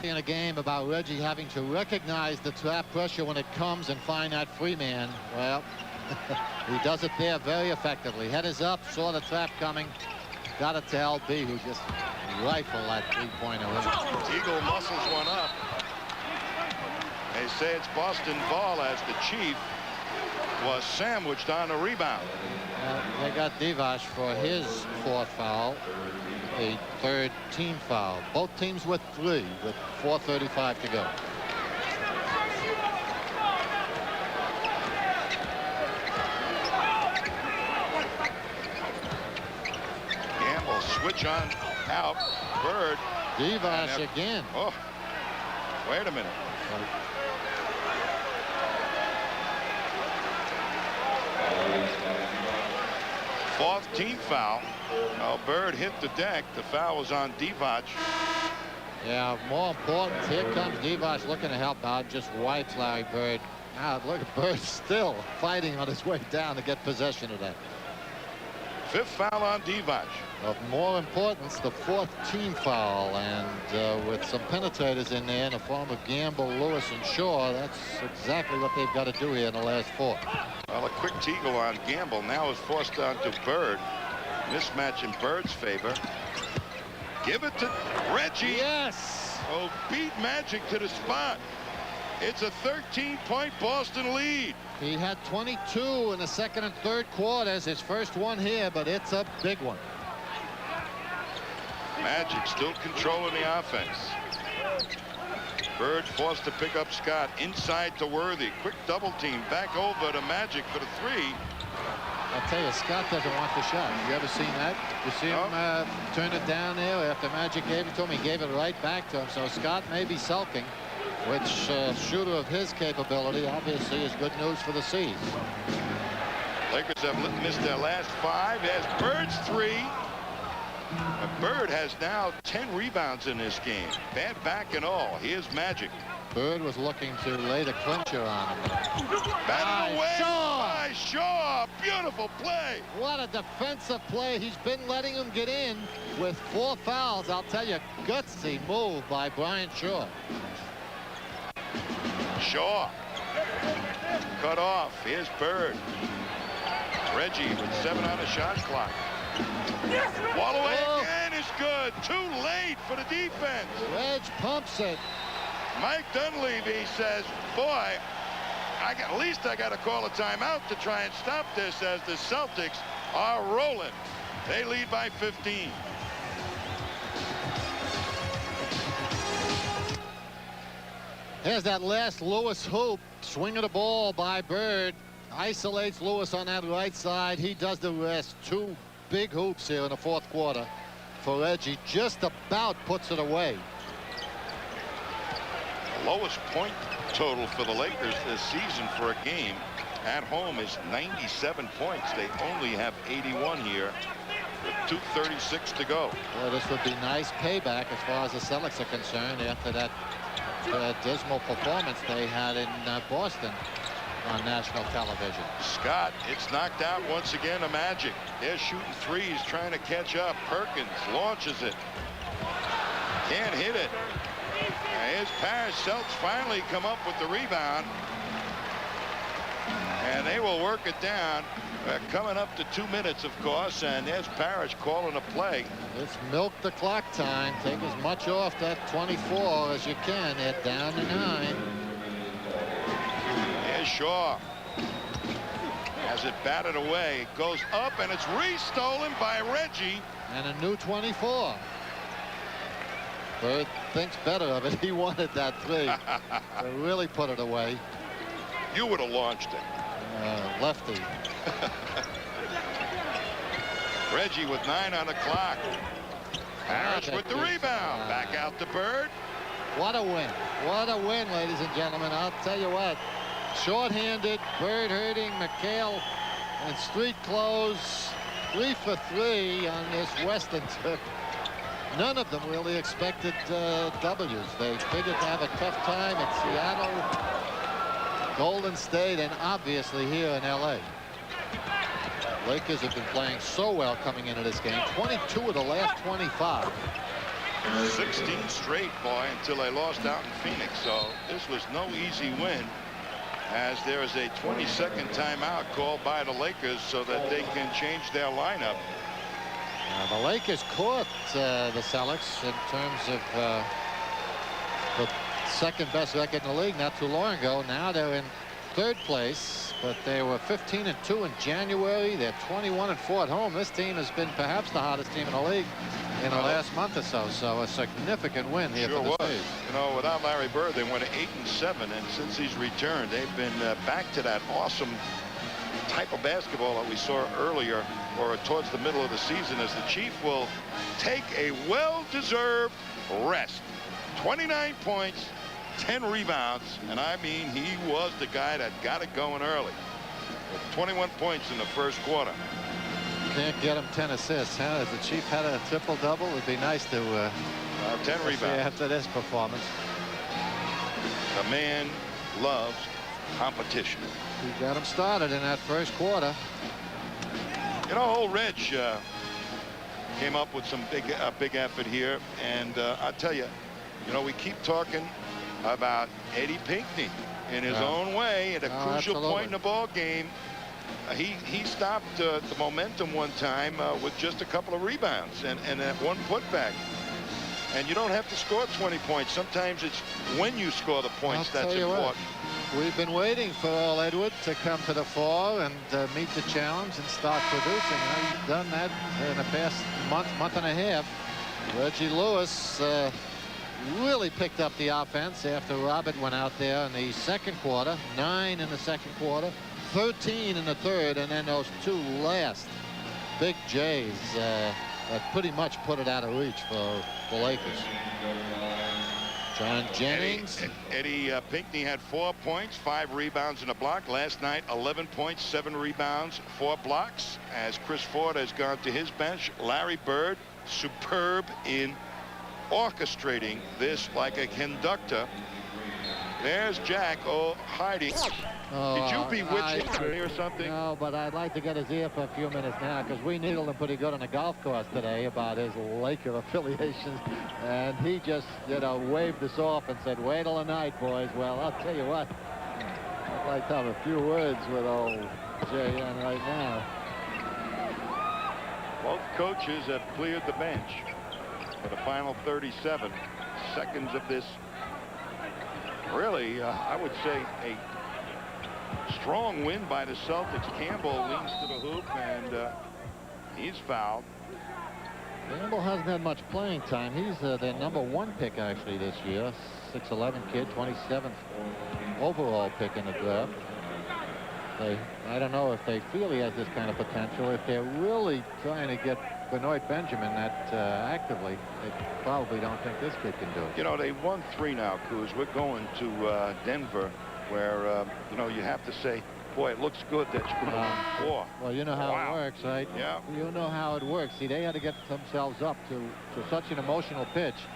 in a game about Reggie having to recognize the trap pressure when it comes and find that free man. Well, he does it there very effectively. Head is up, saw the trap coming, got it to LB, who just rifled that three-pointer in. Eagle muscles one up. They say it's Boston ball as the Chief was sandwiched on a rebound. They got Divac for his 4th foul, a 3rd team foul. Both teams with 3 with 4:35 to go. Gamble switch on out. Bird. Divac again. Oh, wait a minute. Fourth team foul. Well, Bird hit the deck. The foul was on Divac. Yeah, more important, here comes Divac looking to help out. Just wipes Larry Bird. Now look at Bird still fighting on his way down to get possession of that. 5th foul on Divac. Of more importance, the 4th team foul, and with some penetrators in there in the form of Gamble, Lewis, and Shaw, that's exactly what they've got to do here in the last 4. Well, a quick teagle on Gamble now is forced on to Bird. Mismatch in Bird's favor. Give it to Reggie. Yes. Oh, beat Magic to the spot. It's a 13-point Boston lead. He had 22 in the 2nd and 3rd quarters. His first one here, but it's a big one. Magic still controlling the offense. Bird forced to pick up Scott inside to Worthy. Quick double team back over to Magic for the 3. I'll tell you, Scott doesn't want the shot. You ever seen that? You see him turn it down there after Magic gave it to him. He gave it right back to him. So Scott may be sulking, which shooter of his capability obviously is good news for the Seas. Lakers have missed their last 5. As Bird's 3. Bird has now 10 rebounds in this game. Bad back and all. Here's Magic. Bird was looking to lay the clincher on him. Batted away by Shaw. Beautiful play. What a defensive play. He's been letting him get in with 4 fouls. I'll tell you, gutsy move by Brian Shaw. Shaw. Cut off. Here's Bird. Reggie with 7 on the shot clock. Wall away again is good. Too late for the defense. Reg pumps it. Mike Dunleavy says, boy, at least I got to call a timeout to try and stop this, as the Celtics are rolling. They lead by 15. Here's that last Lewis hoop. Swing of the ball by Bird. Isolates Lewis on that right side. He does the rest. 2 big hoops here in the 4th quarter for Reggie. Just about puts it away. The lowest point total for the Lakers this season for a game at home is 97 points. They only have 81 here with 2:36 to go. Boy, this would be nice payback as far as the Celtics are concerned after that dismal performance they had in Boston on national television. Scott, it's knocked out once again to Magic. They're shooting threes, trying to catch up. Perkins launches it. Can't hit it. Here's Parrish. Celtics finally come up with the rebound. And they will work it down. Coming up to 2 minutes, of course, and there's Parrish calling a play. Let's milk the clock time. Take as much off that 24 as you can. They're down to 9. Here's Shaw. As it batted away, it goes up, and it's re-stolen by Reggie. And a new 24. Bird thinks better of it. He wanted that 3. They really put it away. You would have launched it. Lefty. Reggie with 9 on the clock. Parrish with the rebound. Back out to Bird. What a win. What a win, ladies and gentlemen. I'll tell you what. Short-handed, Bird hurting, McHale in street clothes. 3 for 3 on this Western trip. None of them really expected W's. They figured to have a tough time at Seattle, Golden State, and obviously here in L.A. Lakers have been playing so well coming into this game. 22 of the last 25. 16 straight, boy, until they lost out in Phoenix. So this was no easy win, as there is a 22nd timeout called by the Lakers so that they can change their lineup. The Lakers caught the Celtics in terms of the second best record in the league not too long ago. Now they're in third place, but they were 15-2 in January. They're 21-4 at home. This team has been perhaps the hottest team in the league in the last month or so. So a significant win here for the Spurs. You know, without Larry Bird, they went 8-7, and since he's returned, they've been back to that awesome type of basketball that we saw earlier, or towards the middle of the season, as the Chief will take a well-deserved rest. 29 points, 10 rebounds, and I mean, he was the guy that got it going early. With 21 points in the first quarter. Can't get him 10 assists, huh? If the Chief had a triple-double, it'd be nice to 10 rebounds after this performance. The man loves competition. He got him started in that first quarter. You know, old Reg came up with some big effort here, and I tell you, you know, we keep talking about Eddie Pinckney in his own way at a crucial point in the ball game. He stopped the momentum one time with just a couple of rebounds and that one putback. And you don't have to score 20 points. Sometimes it's when you score the points that's important. We've been waiting for Earl Edward to come to the fore and meet the challenge and start producing. He's done that in the past month and a half. Reggie Lewis really picked up the offense after Robert went out there in the second quarter. 9 in the second quarter, 13 in the third, and then those two last big Jays that pretty much put it out of reach for the Lakers. John Jennings. Eddie Pinckney had 4 points, 5 rebounds and a block. Last night, 11 points, 7 rebounds, 4 blocks. As Chris Ford has gone to his bench, Larry Bird, superb in orchestrating this like a conductor. There's Jack hiding. Did you bewitch him or something? No, but I'd like to get his ear for a few minutes now, because we needled him pretty good on the golf course today about his Laker affiliations, and he just, you know, waved us off and said, wait till the night, boys. Well, I'll tell you what, I'd like to have a few words with old JN right now. Both coaches have cleared the bench for the final 37 seconds of this. Really, I would say a strong win by the Celtics. Campbell leans to the hoop, and he's fouled. Campbell hasn't had much playing time. He's their #1 pick actually this year. 6'11" kid, 27th overall pick in the draft. I don't know if they feel he has this kind of potential. If they're really trying to get Benoit Benjamin that actively, they probably don't think this kid can do it. You know, they've won 3 now, Kuz. We're going to Denver, where you know, you have to say, boy, it looks good that you're going to win 4. Well, you know how it works, right? Yeah. You know how it works. See, they had to get themselves up to such an emotional pitch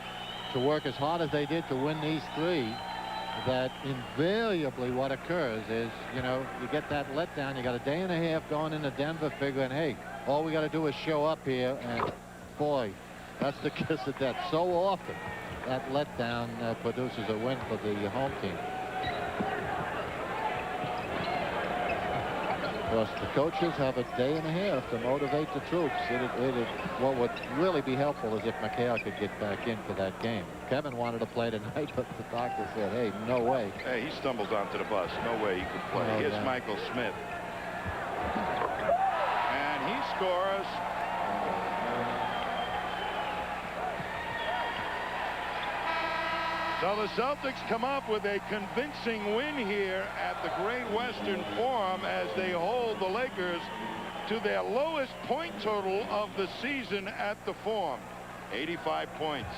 to work as hard as they did to win these 3, that invariably what occurs is, you know, you get that letdown. You got a day and a half going into Denver figuring, hey, all we got to do is show up here, and boy, that's the kiss of death. So often that letdown produces a win for the home team. Of course, the coaches have a day and a half to motivate the troops. What would really be helpful is if McHale could get back in for that game. Kevin wanted to play tonight, but the doctor said, hey, no way. Hey, he stumbles onto the bus. No way he could play. Oh, Here's yeah. Michael Smith. And he scores. So the Celtics come up with a convincing win here at the Great Western Forum as they hold the Lakers to their lowest point total of the season at the Forum, 85 points.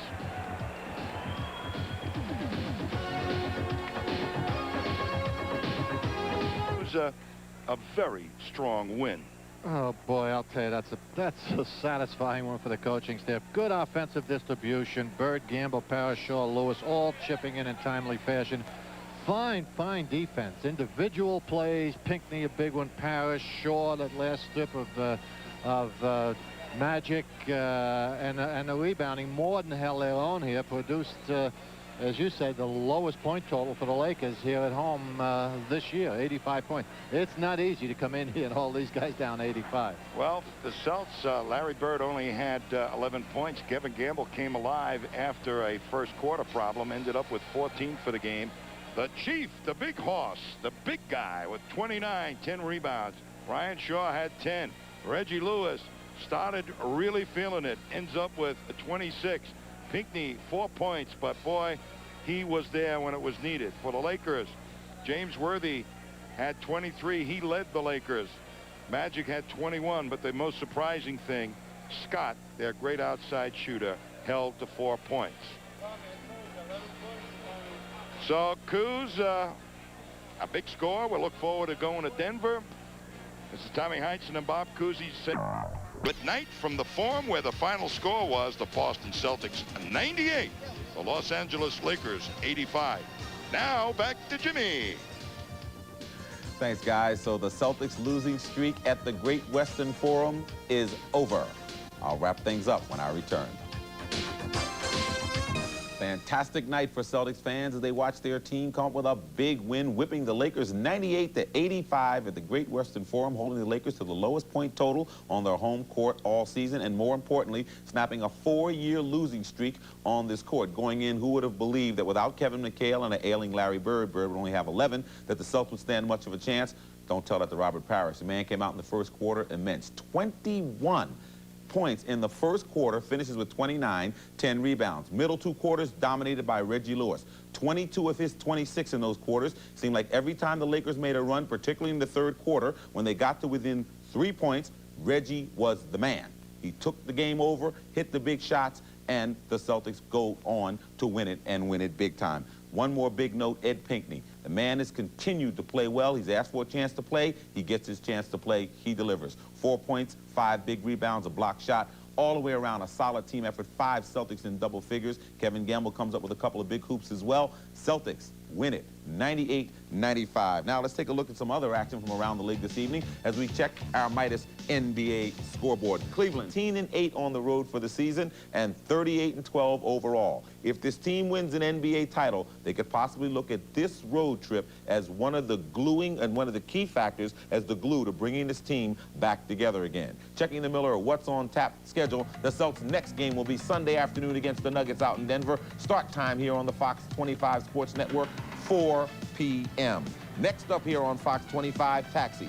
It was a very strong win. Oh boy, I'll tell you, that's a satisfying one for the coaching staff. Good offensive distribution. Bird, Gamble, Parrish, Shaw, Lewis, all chipping in timely fashion. Fine defense. Individual plays. Pinckney, a big one. Parrish, Shaw, that last strip of Magic and the rebounding more than held their own here, produced, as you said, the lowest point total for the Lakers here at home this year, 85 points. It's not easy to come in here and hold these guys down 85. Well, the Celts, Larry Bird only had 11 points. Kevin Gamble came alive after a first quarter problem, ended up with 14 for the game. The Chief, the big horse, the big guy with 29, 10 rebounds. Ryan Shaw had 10. Reggie Lewis started really feeling it, ends up with 26. Pinckney, 4 points, but boy, he was there when it was needed. For the Lakers, James Worthy had 23. He led the Lakers. Magic had 21, but the most surprising thing, Scott, their great outside shooter, held to 4 points. So Coos, a big score. We'll look forward to going to Denver. This is Tommy Heinsohn and Bob Cousy. Good night from the Forum, where the final score was the Boston Celtics 98, the Los Angeles Lakers 85. Now back to Jimmy. Thanks, guys. So the Celtics losing streak at the Great Western Forum is over. I'll wrap things up when I return. Fantastic night for Celtics fans as they watch their team come up with a big win, whipping the Lakers 98-85 at the Great Western Forum, holding the Lakers to the lowest point total on their home court all season, and more importantly, snapping a 4-year losing streak on this court. Going in, who would have believed that without Kevin McHale and an ailing Larry Bird, Bird would only have 11, that the Celtics would stand much of a chance? Don't tell that to Robert Parrish. The man came out in the first quarter immense. 21 points in the first quarter, finishes with 29, 10 rebounds. Middle two quarters dominated by Reggie Lewis. 22 of his 26 in those quarters. Seemed like every time the Lakers made a run, particularly in the third quarter, when they got to within 3 points, Reggie was the man. He took the game over, hit the big shots, and the Celtics go on to win it, and win it big time. One more big note, Ed Pinckney. The man has continued to play well. He's asked for a chance to play. He gets his chance to play. He delivers. 4 points, 5 big rebounds, a block shot. All the way around, a solid team effort. 5 Celtics in double figures. Kevin Gamble comes up with a couple of big hoops as well. Celtics win it, 98-95. Now let's take a look at some other action from around the league this evening as we check our Midas NBA scoreboard. Cleveland, 18-8 on the road for the season and 38-12 overall. If this team wins an NBA title, they could possibly look at this road trip as one of the gluing and one of the key factors as the glue to bringing this team back together again. Checking the Miller What's on Tap schedule, the Celtics' next game will be Sunday afternoon against the Nuggets out in Denver. Start time here on the Fox 25 Sports Network, 4 p.m. Next up here on Fox 25, Taxi.